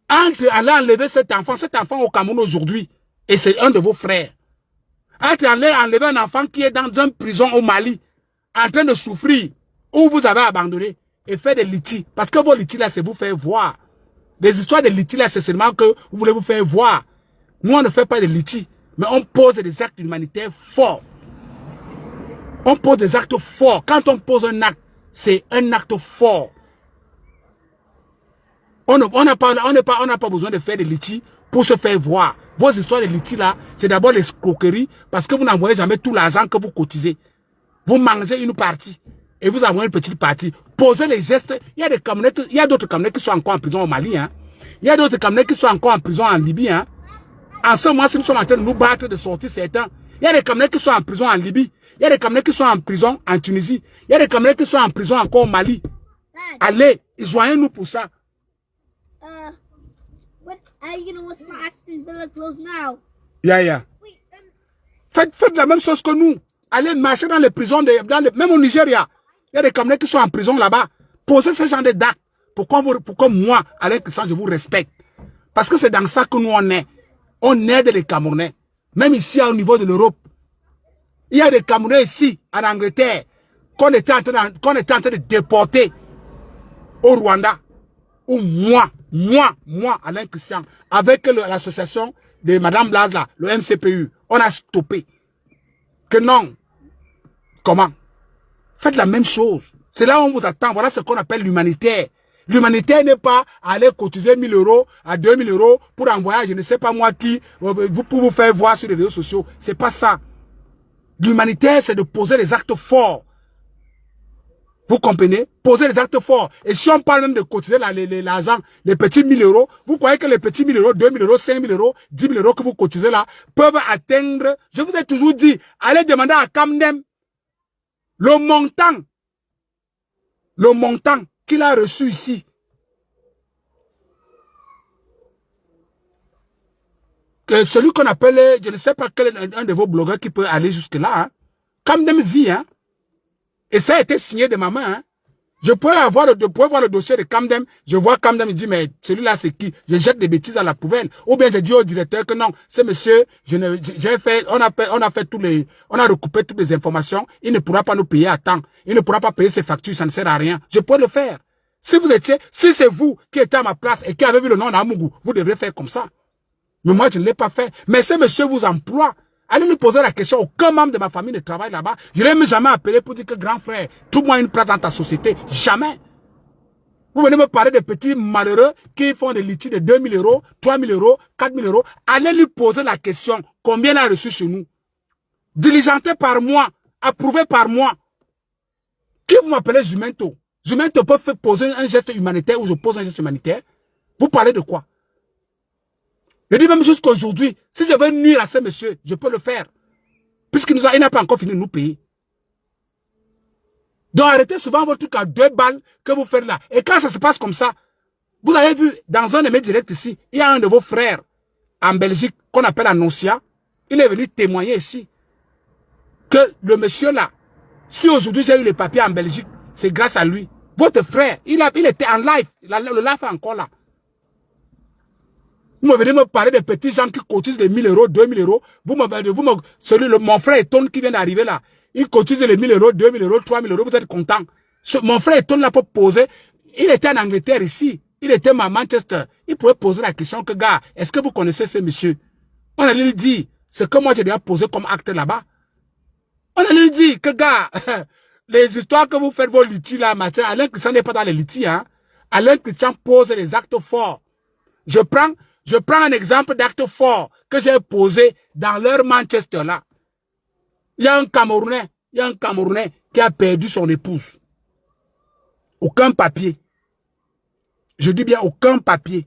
Entre aller enlever cet enfant au Cameroun aujourd'hui, et c'est un de vos frères. Entre aller enlever un enfant qui est dans une prison au Mali, en train de souffrir, où vous avez abandonné, et faire des litiges. Parce que vos litiges là, c'est vous faire voir. Les histoires de litiges là, c'est seulement que vous voulez vous faire voir. Nous, on ne fait pas de litiges, mais on pose des actes humanitaires forts. On pose des actes forts. Quand on pose un acte, c'est un acte fort. On n'a pas besoin de faire des litiges pour se faire voir. Vos histoires de litiges là, c'est d'abord l'escroquerie parce que vous n'envoyez jamais tout l'argent que vous cotisez. Vous mangez une partie et vous envoyez une petite partie. Posez les gestes. Il y a des camionnettes, il y a d'autres camionnettes qui sont encore en prison au Mali. Hein. Il y a d'autres camionnettes qui sont encore en prison en Libye. Hein. En ce moment, si nous sommes en train de nous battre de sortir certains, il y a des camionnettes qui sont en prison en Libye. Il y a des camionnettes qui sont en prison en Tunisie. Il y a des camionnettes qui sont en prison encore au Mali. Allez, joignez-nous pour ça. What are you gonna look for Aston Villa clothes now? Yeah. Faites la même chose que nous. Allez marcher dans les prisons, même au Nigeria. Il y a des camionnettes qui sont en prison là-bas. Posez ce genre d'actes pour que moi, Alain Christian, je vous respecte. Parce que c'est dans ça que nous on est. On aide les Camerounais. Même ici, au niveau de l'Europe. Il y a des Camerounais ici, en Angleterre, qu'on était en train de déporter au Rwanda. Ou moi, Alain Christian, avec l'association de Madame Blaz, le MCPU, on a stoppé. Que non. Comment? Faites la même chose. C'est là où on vous attend. Voilà ce qu'on appelle l'humanitaire. L'humanitaire n'est pas aller cotiser 1 000 euros à 2 000 euros pour envoyer, je ne sais pas moi qui, pour vous faire voir sur les réseaux sociaux. C'est pas ça. L'humanitaire, c'est de poser des actes forts. Vous comprenez? Poser des actes forts. Et si on parle même de cotiser l'argent, les petits 1 000 euros, vous croyez que les petits 1 000 euros, 2 000 euros, 5 000 euros, 10 000 euros que vous cotisez là, peuvent atteindre, je vous ai toujours dit, allez demander à Kamdem le montant qu'il a reçu ici. Que celui qu'on appelle, je ne sais pas quel est un de vos blogueurs qui peut aller jusque-là. Hein. Kamdem vit, hein. Et ça a été signé de ma main. Hein. Je pourrais voir le dossier de Kamdem. Je vois Kamdem, il dit, mais celui-là, c'est qui? Je jette des bêtises à la poubelle. Ou bien je dis au directeur que non, c'est monsieur, on a recoupé toutes les informations. Il ne pourra pas nous payer à temps. Il ne pourra pas payer ses factures, ça ne sert à rien. Je peux le faire. Si c'est vous qui étiez à ma place et qui avez vu le nom d'Amougou, vous devrez faire comme ça. Mais moi, je ne l'ai pas fait. Mais ce monsieur vous emploie. Allez lui poser la question, aucun membre de ma famille ne travaille là-bas. Je ne l'ai jamais appelé pour dire que grand frère, trouve-moi une place dans ta société. Jamais. Vous venez me parler de petits malheureux qui font des litiges de 2 000 euros, 3 000 euros, 4 000 euros. Allez lui poser la question, combien il a reçu chez nous? Diligenté par moi, approuvé par moi. Qui vous m'appelez Jumento? Jumento peut poser un geste humanitaire ou je pose un geste humanitaire? Vous parlez de quoi? Je dis même jusqu'aujourd'hui, si je veux nuire à ce monsieur, je peux le faire. Puisqu'il n'a pas encore fini de nous payer. Donc arrêtez souvent votre truc à 2 balles que vous faites là. Et quand ça se passe comme ça, vous avez vu, dans un de mes directs ici, il y a un de vos frères en Belgique, qu'on appelle Annoncia. Il est venu témoigner ici. Que le monsieur là, si aujourd'hui j'ai eu les papiers en Belgique, c'est grâce à lui. Votre frère, il était en live. Le live est encore là. Vous me venez me parler de petits gens qui cotisent les 1 000 euros, 2 000 euros. Mon frère Eton qui vient d'arriver là, il cotise les 1 000 euros, 2 000 euros, 3 000 euros, vous êtes content. Mon frère Eton là pour poser, il était en Angleterre ici, il était à Manchester. Il pouvait poser la question que, gars, est-ce que vous connaissez ce monsieur? On allait lui dire, ce que moi j'ai déjà posé comme acte là-bas. On allait lui dire que, gars, les histoires que vous faites, vos litiges là, machin, Alain Christian n'est pas dans les litiges, hein. Alain Christian pose des actes forts. Je prends un exemple d'acte fort que j'ai posé dans leur Manchester là. Il y a un Camerounais qui a perdu son épouse. Aucun papier. Je dis bien aucun papier.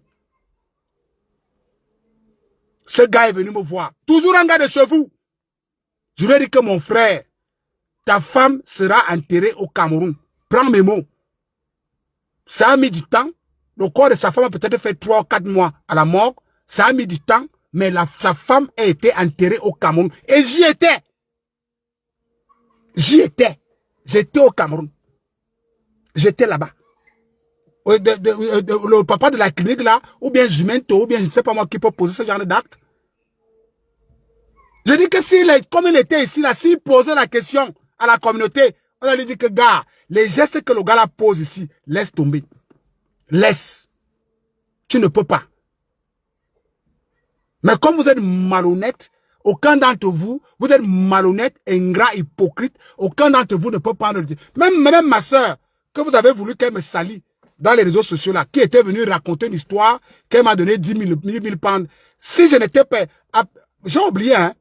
Ce gars est venu me voir. Toujours un gars de chez vous. Je lui ai dit que mon frère, ta femme sera enterrée au Cameroun. Prends mes mots. Ça a mis du temps. Le corps de sa femme a peut-être fait 3 ou 4 mois à la mort. Ça a mis du temps. Mais sa femme a été enterrée au Cameroun. Et j'y étais. J'y étais. J'étais au Cameroun. J'étais là-bas. Le papa de la clinique là, ou bien Jumento, ou bien je ne sais pas moi qui peut poser ce genre d'acte. Je dis que comme il était ici là, s'il posait la question à la communauté, on a lui dit que gars, les gestes que le gars là pose ici, laisse tomber. Laisse. Tu ne peux pas. Mais comme vous êtes malhonnête, aucun d'entre vous, vous êtes malhonnête, ingrat, hypocrite, aucun d'entre vous ne peut pas le dire. Même ma soeur, que vous avez voulu qu'elle me salie dans les réseaux sociaux là, qui était venue raconter une histoire, qu'elle m'a donné 10 000 pounds. Si je n'étais pas... J'ai oublié, hein.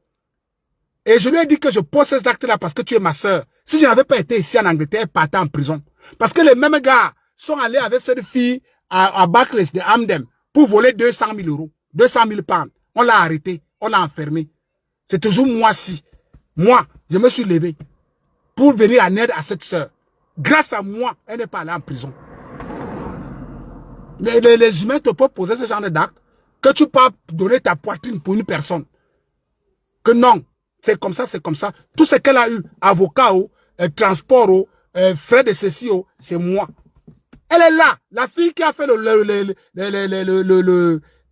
Et je lui ai dit que je pose ces actes-là parce que tu es ma soeur. Si je n'avais pas été ici en Angleterre, elle partait en prison. Parce que les mêmes gars sont allés avec cette fille à Barclays de Hamden pour voler 200 000 euros, 200 000 pounds. On l'a arrêté, on l'a enfermé. C'est toujours moi-ci. Moi, je me suis levé pour venir en aide à cette soeur. Grâce à moi, elle n'est pas allée en prison. Les humains te peuvent poser ce genre d'acte que tu peux donner ta poitrine pour une personne. Que non, c'est comme ça, c'est comme ça. Tout ce qu'elle a eu, avocat, transport, frais de ceci, c'est moi. Elle est là, la fille qui a fait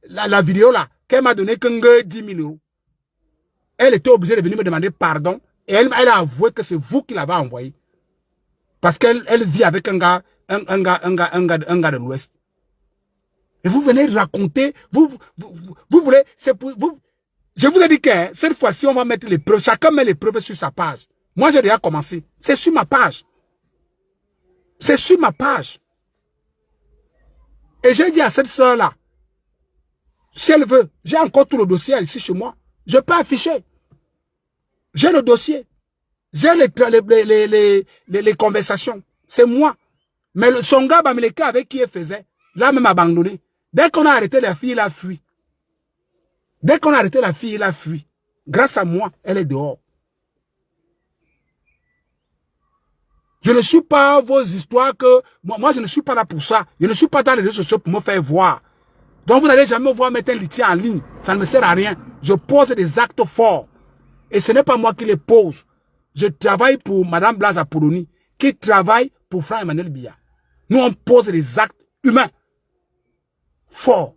la vidéo là, qu'elle m'a donné que 10 000 euros. Elle était obligée de venir me demander pardon et elle a avoué que c'est vous qui l'avez envoyé. Parce qu'elle vit avec un gars de l'Ouest. Et vous venez raconter, vous voulez, je vous ai dit que cette fois-ci, on va mettre les preuves. Chacun met les preuves sur sa page. Moi, j'ai déjà commencé. C'est sur ma page. C'est sur ma page. Et j'ai dit à cette soeur-là, si elle veut, j'ai encore tout le dossier ici chez moi. Je peux afficher. J'ai le dossier. J'ai les conversations. C'est moi. Mais son gars, Bamileke, avec qui elle faisait, l'a même abandonné. Dès qu'on a arrêté la fille, il a fui. Dès qu'on a arrêté la fille, il a fui. Grâce à moi, elle est dehors. Je ne suis pas vos histoires que... Moi, je ne suis pas là pour ça. Je ne suis pas dans les réseaux sociaux pour me faire voir. Donc, vous n'allez jamais me voir mettre un litier en ligne. Ça ne me sert à rien. Je pose des actes forts. Et ce n'est pas moi qui les pose. Je travaille pour Madame Blaise Apollonie, qui travaille pour Franck Emmanuel Biya. Nous, on pose des actes humains forts.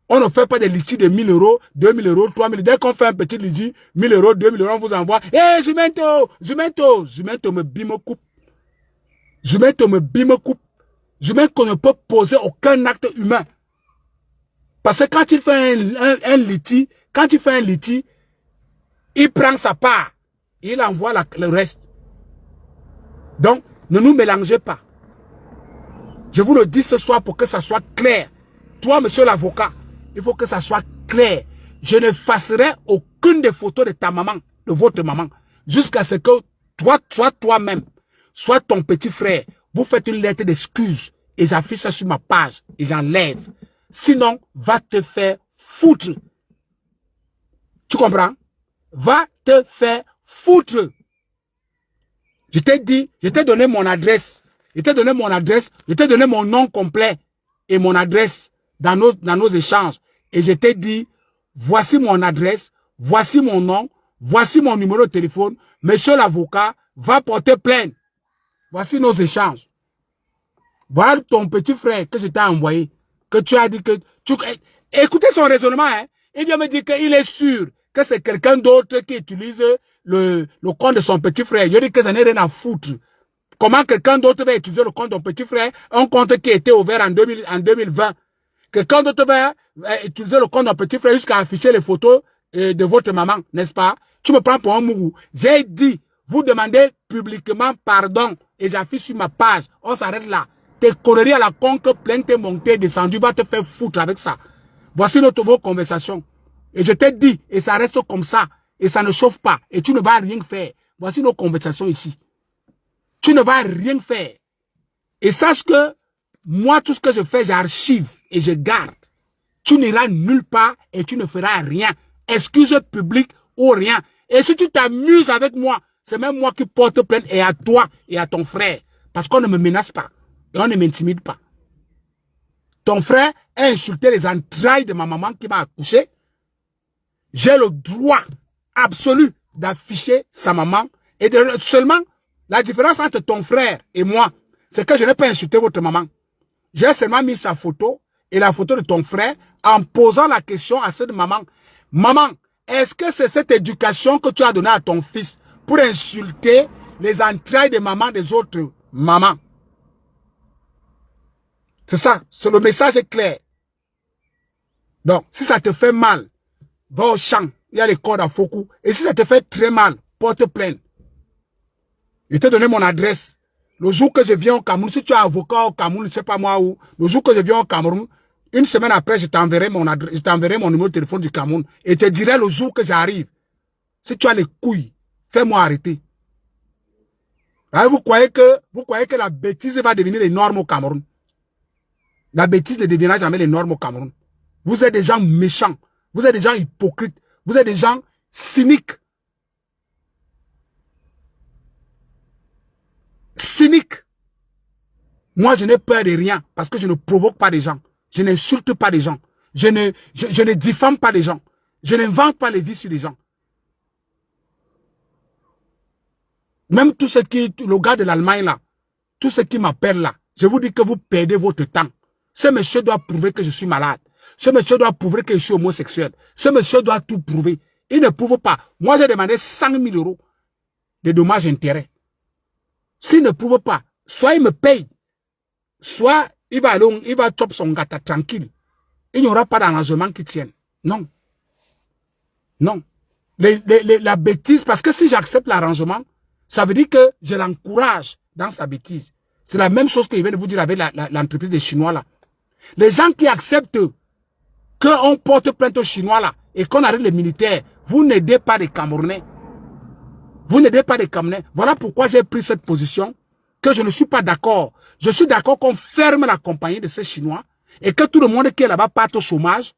On ne fait pas des litiges de 1000 euros, 2000 euros, 3000. Dès qu'on fait un petit litige, 1000 euros, 2000 euros, on vous envoie. Hé, Jumento, me bime coupe. Jumento me bime coupe. Jumento ne peut poser aucun acte humain. Parce que quand il fait un litige, il prend sa part. Il envoie le reste. Donc, ne nous mélangez pas. Je vous le dis ce soir pour que ça soit clair. Toi, monsieur l'avocat, il faut que ça soit clair. Je ne effacerai aucune des photos de ta maman, de votre maman, jusqu'à ce que toi, soit toi-même, soit ton petit frère, vous faites une lettre d'excuse et j'affiche ça sur ma page et j'enlève. Sinon, va te faire foutre. Tu comprends? Va te faire foutre. Je t'ai dit, je t'ai donné mon adresse. Je t'ai donné mon adresse, je t'ai donné mon nom complet et mon adresse dans nos échanges. Et je t'ai dit, voici mon adresse, voici mon nom, voici mon numéro de téléphone. Monsieur l'avocat va porter plainte. Voici nos échanges. Voilà ton petit frère que je t'ai envoyé. Que tu as dit que... Écoutez son raisonnement. Hein. Il vient me dire qu'il est sûr que c'est quelqu'un d'autre qui utilise le compte de son petit frère. Je dis que ça n'est rien à foutre. Comment quelqu'un d'autre va utiliser le compte de ton petit frère, un compte qui était ouvert en 2020. Quelqu'un d'autre va utiliser le compte de ton petit frère jusqu'à afficher les photos de votre maman, n'est-ce pas? Tu me prends pour un mougou. J'ai dit, vous demandez publiquement pardon et j'affiche sur ma page. On s'arrête là. tes conneries à la con que plainte est montée, descendue, va te faire foutre avec ça. Voici notre conversation. Et je t'ai dit, et ça reste comme ça, et ça ne chauffe pas, et tu ne vas rien faire. Voici nos conversations ici. Tu ne vas rien faire. Et sache que moi, tout ce que je fais, j'archive et je garde. Tu n'iras nulle part et tu ne feras rien. Excuse publique ou rien. Et si tu t'amuses avec moi, c'est même moi qui porte plainte et à toi et à ton frère. Parce qu'on ne me menace pas et on ne m'intimide pas. Ton frère a insulté les entrailles de ma maman qui m'a accouché. J'ai le droit absolu d'afficher sa maman. Et seulement, la différence entre ton frère et moi, c'est que je n'ai pas insulté votre maman. J'ai seulement mis sa photo et la photo de ton frère en posant la question à cette maman. Maman, est-ce que c'est cette éducation que tu as donnée à ton fils pour insulter les entrailles des mamans des autres mamans? C'est ça, le message est clair. Donc, si ça te fait mal, va au champ, il y a les cordes à Fokou. Et si ça te fait très mal, porte plainte. Je t'ai donné mon adresse. Le jour que je viens au Cameroun, si tu es avocat au Cameroun, je ne sais pas moi où, le jour que je viens au Cameroun, une semaine après, je t'enverrai mon adresse, je t'enverrai mon numéro de téléphone du Cameroun et te dirai le jour que j'arrive. Si tu as les couilles, fais-moi arrêter. Alors, vous croyez que la bêtise va devenir les normes au Cameroun? La bêtise ne deviendra jamais les normes au Cameroun. Vous êtes des gens méchants. Vous êtes des gens hypocrites. Vous êtes des gens cyniques. Cyniques. Moi, je n'ai peur de rien parce que je ne provoque pas des gens. Je n'insulte pas les gens. Je ne diffame pas les gens. Je n'invente pas les vies sur les gens. Même tout ce qui, le gars de l'Allemagne là, tout ce qui m'appelle là, je vous dis que vous perdez votre temps. Ce monsieur doit prouver que je suis malade. Ce monsieur doit prouver que je suis homosexuel. Ce monsieur doit tout prouver. Il ne prouve pas. Moi, j'ai demandé 100 000 € de dommages et intérêts. S'il ne prouve pas, soit il me paye, soit il va chop son gâteau tranquille. Il n'y aura pas d'arrangement qui tienne. Non. Non. La bêtise, parce que si j'accepte l'arrangement, ça veut dire que je l'encourage dans sa bêtise. C'est la même chose qu'il vient de vous dire avec l'entreprise des Chinois là. Les gens qui acceptent qu'on porte plainte aux Chinois là et qu'on arrête les militaires, vous n'aidez pas les Camerounais. Vous n'aidez pas les Camerounais. Voilà pourquoi j'ai pris cette position, que je ne suis pas d'accord. Je suis d'accord qu'on ferme la compagnie de ces Chinois et que tout le monde qui est là-bas parte au chômage.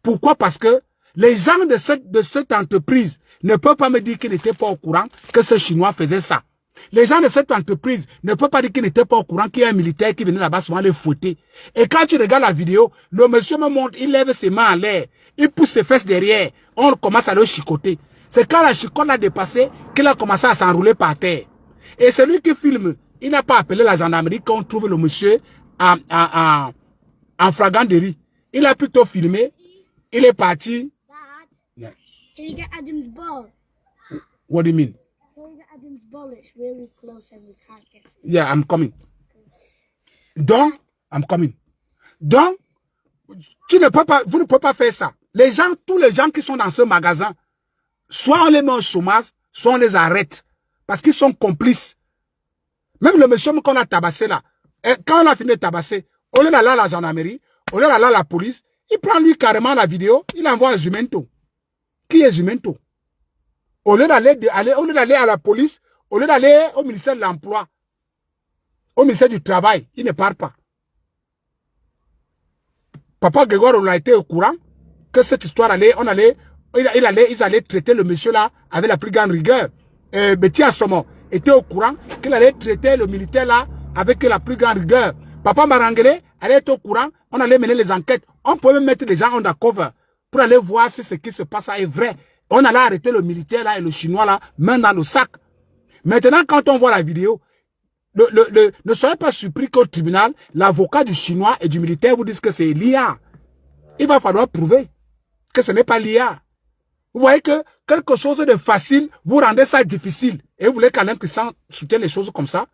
Pourquoi? Parce que les gens de cette entreprise ne peuvent pas me dire qu'ils n'étaient pas au courant que ces Chinois faisaient ça. Les gens de cette entreprise ne peuvent pas dire qu'ils n'étaient pas au courant qu'il y a un militaire qui venait là-bas souvent les fouetter. Et quand tu regardes la vidéo, le monsieur me montre, il lève ses mains en l'air, il pousse ses fesses derrière, on commence à le chicoter. C'est quand la chicote l'a dépassé qu'il a commencé à s'enrouler par terre. Et celui qui filme, il n'a pas appelé la gendarmerie quand on trouve le monsieur en flagrant délit. Il a plutôt filmé, il est parti. Dad, can you get Adam's ball? What do you mean? Adam's ball is really close and we can't get it. Yeah, I'm coming. Donc, I'm coming. Donc, vous ne pouvez pas faire ça. Les gens, tous les gens qui sont dans ce magasin, soit on les met au chômage, soit on les arrête. Parce qu'ils sont complices. Même le monsieur qu'on a tabassé là, quand on a fini de tabasser, au lieu d'aller à la gendarmerie, au lieu d'aller à la police, il prend lui carrément la vidéo, il envoie à Zumento. Qui est Zumento? Au lieu d'aller à la police, au lieu d'aller au ministère de l'Emploi, au ministère du Travail, il ne part pas. Papa Grégoire, on a été au courant que cette histoire allait, ils allaient traiter le monsieur là avec la plus grande rigueur. Betty Assomo était au courant qu'il allait traiter le militaire là avec la plus grande rigueur. Papa Marangele allait être au courant, on allait mener les enquêtes. On pouvait même mettre les gens undercover pour aller voir si ce qui se passe là est vrai. On allait arrêter le militaire là et le chinois là, main dans le sac. Maintenant, quand on voit la vidéo, ne soyez pas surpris qu'au tribunal, l'avocat du chinois et du militaire vous disent que c'est l'IA. Il va falloir prouver que ce n'est pas l'IA. Vous voyez que quelque chose de facile, vous rendez ça difficile. Et vous voulez qu'Alain Christian soutienne les choses comme ça.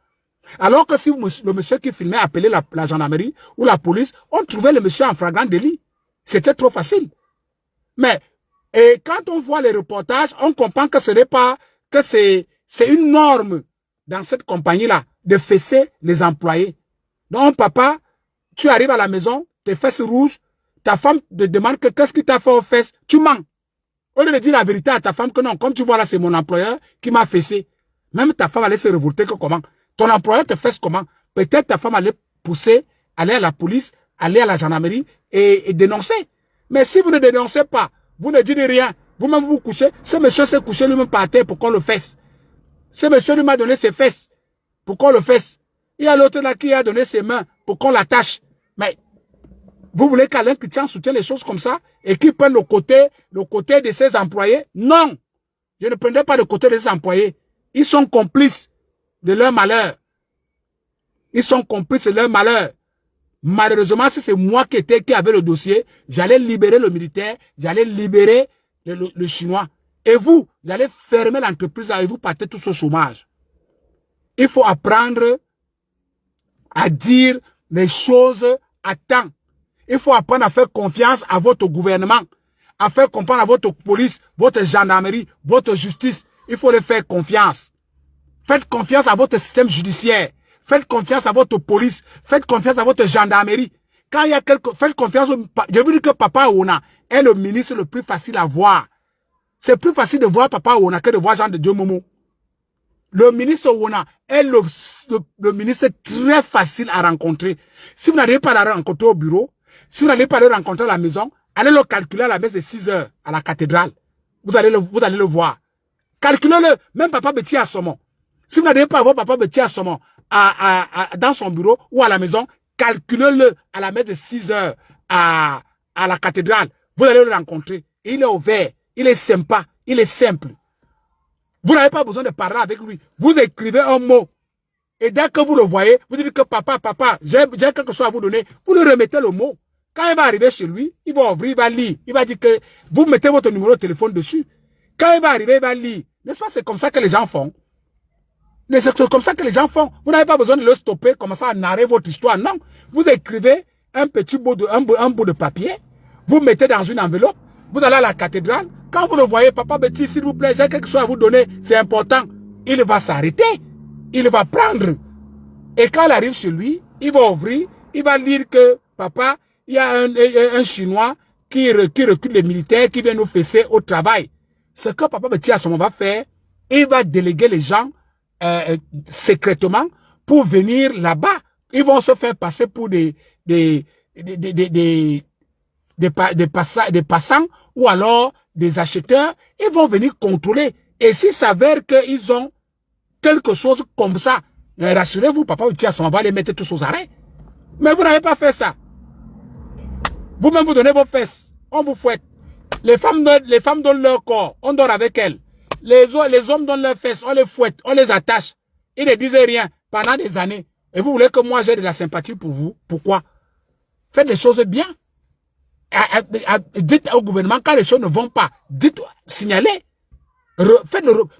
Alors que si le monsieur qui filmait appelait la gendarmerie ou la police, on trouvait le monsieur en flagrant délit. C'était trop facile. Mais et quand on voit les reportages, on comprend que ce n'est pas, que c'est une norme dans cette compagnie-là de fesser les employés. Donc, papa, tu arrives à la maison, tes fesses rouges, ta femme te demande que qu'est-ce qui t'a fait aux fesses, tu mens. Au lieu de dire la vérité à ta femme que non, comme tu vois là, c'est mon employeur qui m'a fessé. Même ta femme allait se révolter que comment? Ton employeur te fesse comment? Peut-être ta femme allait pousser, aller à la police, aller à la gendarmerie et dénoncer. Mais si vous ne dénoncez pas, vous ne dites rien, vous-même vous couchez, ce monsieur s'est couché lui-même par terre pour qu'on le fesse. Ce monsieur lui m'a donné ses fesses pour qu'on le fesse. Il y a l'autre là qui a donné ses mains pour qu'on l'attache. Mais vous voulez qu'Alain Christian soutienne les choses comme ça et qu'il prenne le côté de ses employés? Non. Je ne prendrai pas le côté de ses employés. Ils sont complices de leur malheur. Ils sont complices de leur malheur. Malheureusement, si c'est moi qui avait le dossier, j'allais libérer le militaire, j'allais libérer le Chinois. Et vous, j'allais fermer l'entreprise et vous partez tous au chômage. Il faut apprendre à dire les choses à temps. Il faut apprendre à faire confiance à votre gouvernement, à faire comprendre à votre police, votre gendarmerie, votre justice. Il faut les faire confiance. Faites confiance à votre système judiciaire. Faites confiance à votre police. Faites confiance à votre gendarmerie. Quand il y a faites confiance je vous dis que Papa Ouna est le ministre le plus facile à voir. C'est plus facile de voir Papa Ouna que de voir Jean de Dieu Momo. Le ministre Ouna est le ministre très facile à rencontrer. Si vous n'arrivez pas à le rencontrer au bureau, si vous n'allez pas le rencontrer à la maison, allez le calculer à la messe de 6 heures à la cathédrale. Vous allez le voir. Calculez-le. Même Papa Betty Assomon. Si vous n'arrivez pas à voir Papa Betty Assomon dans son bureau ou à la maison, calculez-le à la messe de 6 heures à la cathédrale. Vous allez le rencontrer. Il est ouvert. Il est sympa. Il est simple. Vous n'avez pas besoin de parler avec lui. Vous écrivez un mot. Et dès que vous le voyez, vous dites que papa, j'ai quelque chose à vous donner. Vous lui remettez le mot. Quand il va arriver chez lui, il va ouvrir, il va lire. Il va dire que vous mettez votre numéro de téléphone dessus. Quand il va arriver, il va lire. N'est-ce pas? C'est comme ça que les gens font. C'est comme ça que les gens font. Vous n'avez pas besoin de le stopper, commencer à narrer votre histoire. Non. Vous écrivez un petit bout de papier. Vous mettez dans une enveloppe. Vous allez à la cathédrale. Quand vous le voyez, papa Betty, s'il vous plaît, j'ai quelque chose à vous donner. C'est important. Il va s'arrêter. Il va prendre. Et quand il arrive chez lui, il va ouvrir. Il va lire que, papa, il y a un Chinois qui recrute les militaires, qui vient nous fesser au travail. Ce que papa Betty à ce moment va faire, il va déléguer les gens secrètement pour venir là-bas. Ils vont se faire passer pour des passants ou alors des acheteurs. Ils vont venir contrôler. Et s'il s'avère qu'ils ont quelque chose comme ça, rassurez-vous, papa on va les mettre tous aux arrêts. Mais vous n'avez pas fait ça. Vous-même vous donnez vos fesses. On vous fouette. Les femmes donnent leur corps. On dort avec elles. Les hommes donnent leurs fesses. On les fouette. On les attache. Ils ne disent rien pendant des années. Et vous voulez que moi j'ai de la sympathie pour vous. Pourquoi? Faites les choses bien. Dites au gouvernement quand les choses ne vont pas. Dites, signalez.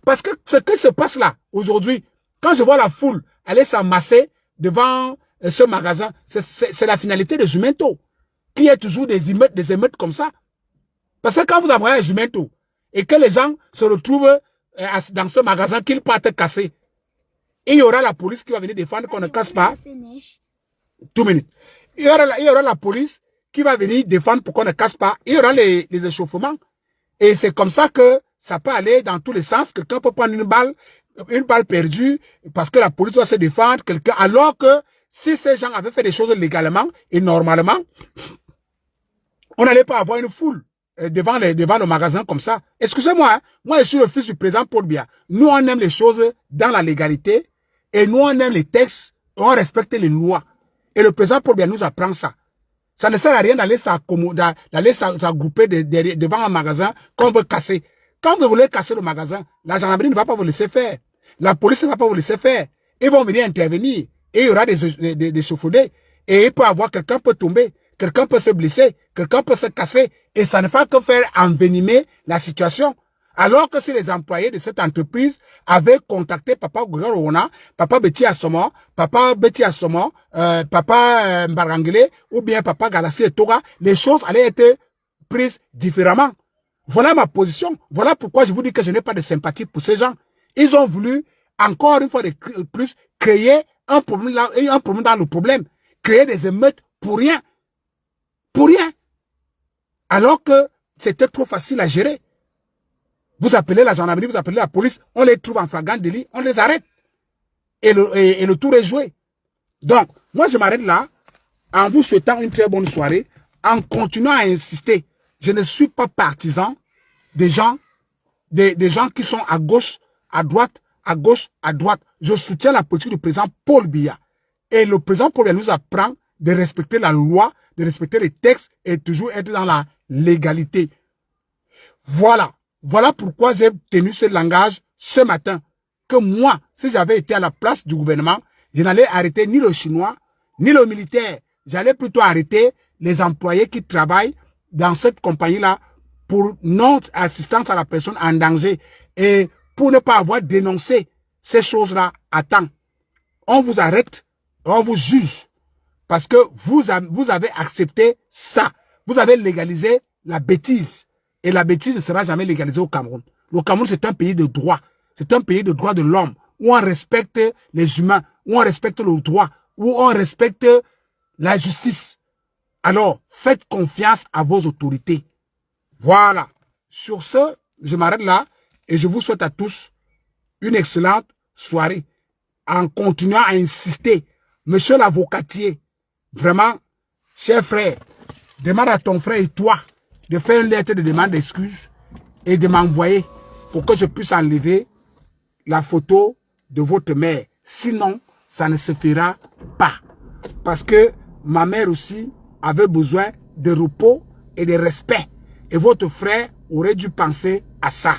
Parce que ce qui se passe là, aujourd'hui, quand je vois la foule aller s'amasser devant ce magasin, c'est la finalité de Jumento. Qu'il y ait toujours des émeutes comme ça. Parce que quand vous envoyez un Jumento et que les gens se retrouvent dans ce magasin, qu'ils partent casser, il y aura la police qui va venir défendre qu'on ne casse pas. 2 minutes. Il y aura la police qui va venir défendre pour qu'on ne casse pas. Il y aura les échauffements. Et c'est comme ça que ça peut aller dans tous les sens. Quelqu'un peut prendre une balle perdue parce que la police doit se défendre. Alors que si ces gens avaient fait des choses légalement et normalement, on n'allait pas avoir une foule devant le magasin comme ça. Excusez-moi, hein, moi je suis le fils du président Paul Biya. Nous on aime les choses dans la légalité et nous on aime les textes, on respecte les lois. Et le président Paul Biya nous apprend ça. Ça ne sert à rien d'aller s'agrouper devant un magasin qu'on veut casser. Quand vous voulez casser le magasin, la gendarmerie ne va pas vous laisser faire. La police ne va pas vous laisser faire. Ils vont venir intervenir. Et il y aura des chauffourées. Et il peut avoir, quelqu'un peut tomber. Quelqu'un peut se blesser. Quelqu'un peut se casser. Et ça ne fait que faire envenimer la situation. Alors que si les employés de cette entreprise avaient contacté Papa Gourona, Papa Betty Assomon, Papa Mbarangele, ou bien Papa Galassi et Toga, les choses allaient être prises différemment. Voilà ma position. Voilà pourquoi je vous dis que je n'ai pas de sympathie pour ces gens. Ils ont voulu, encore une fois de plus, créer un problème dans le problème. créer des émeutes pour rien. Pour rien. Alors que c'était trop facile à gérer. Vous appelez la gendarmerie, vous appelez la police, on les trouve en flagrant délit, on les arrête. Et le tour est joué. Donc, moi je m'arrête là, en vous souhaitant une très bonne soirée, en continuant à insister. Je ne suis pas partisan des gens qui sont à gauche, à droite, à gauche, à droite. Je soutiens la politique du président Paul Biya. Et le président Paul Biya nous apprend de respecter la loi, de respecter les textes et toujours être dans la légalité. Voilà. Voilà pourquoi j'ai tenu ce langage ce matin. Que moi, si j'avais été à la place du gouvernement, je n'allais arrêter ni le Chinois, ni le militaire. J'allais plutôt arrêter les employés qui travaillent dans cette compagnie-là pour non-assistance à la personne en danger et pour ne pas avoir dénoncé ces choses-là à temps. On vous arrête, on vous juge parce que vous avez accepté ça. Vous avez légalisé la bêtise et la bêtise ne sera jamais légalisée au Cameroun. Le Cameroun, c'est un pays de droit. C'est un pays de droits de l'homme où on respecte les humains, où on respecte le droit, où on respecte la justice. Alors, faites confiance à vos autorités. Voilà. Sur ce, je m'arrête là et je vous souhaite à tous une excellente soirée en continuant à insister. Monsieur l'avocatier, vraiment, cher frère, demande à ton frère et toi de faire une lettre de demande d'excuses et de m'envoyer pour que je puisse enlever la photo de votre mère. Sinon, ça ne se fera pas. Parce que ma mère aussi avait besoin de repos et de respect. Et votre frère aurait dû penser à ça.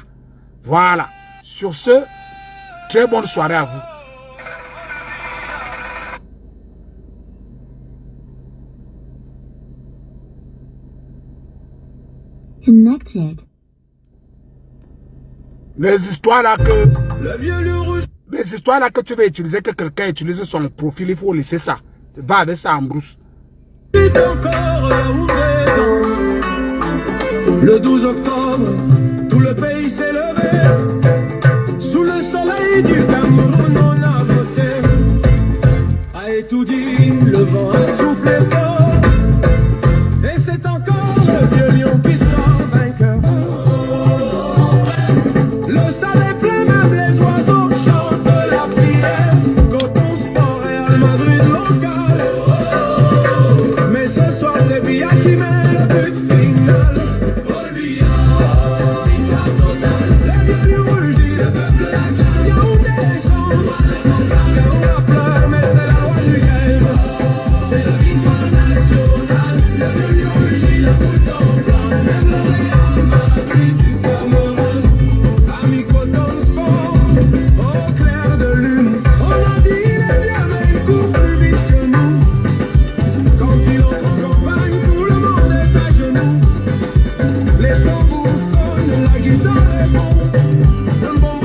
Voilà. Sur ce, très bonne soirée à vous. Connected. Les histoires là que... Le vieux lion rouge. Les histoires là que tu veux utiliser, que quelqu'un utilise son profil, il faut laisser ça. Va avec ça en brousse. Encore Yaoundé danse. Le 12 octobre, tout le pays s'est levé. Sous le soleil du Cameroun, on a voté. A étudié, le vent a soufflé fort. Et c'est encore le vieux lion qui sort vainqueur. Le stade est plein, même les oiseaux chantent la prière. Coton Sport et Real Madrid local. Mais ce soir c'est Biya qui met le but final. Paul Biya, victoire totale. Les vieux rugis, le peuple l'acclame. Yaoundé chante, Yaoundé pleure, mais c'est la loi du game. C'est la victoire nationale. Les vieux rugis, la foule s'enflamme. Même le Real Madrid du Cameroun. Ami Coton Sport, au clair de lune. On a dit il est bien, mais il court plus vite que nous. Quand il entre en campagne, tout le monde est à genoux. Les tambours sonnent, la guitare est bon. Un bon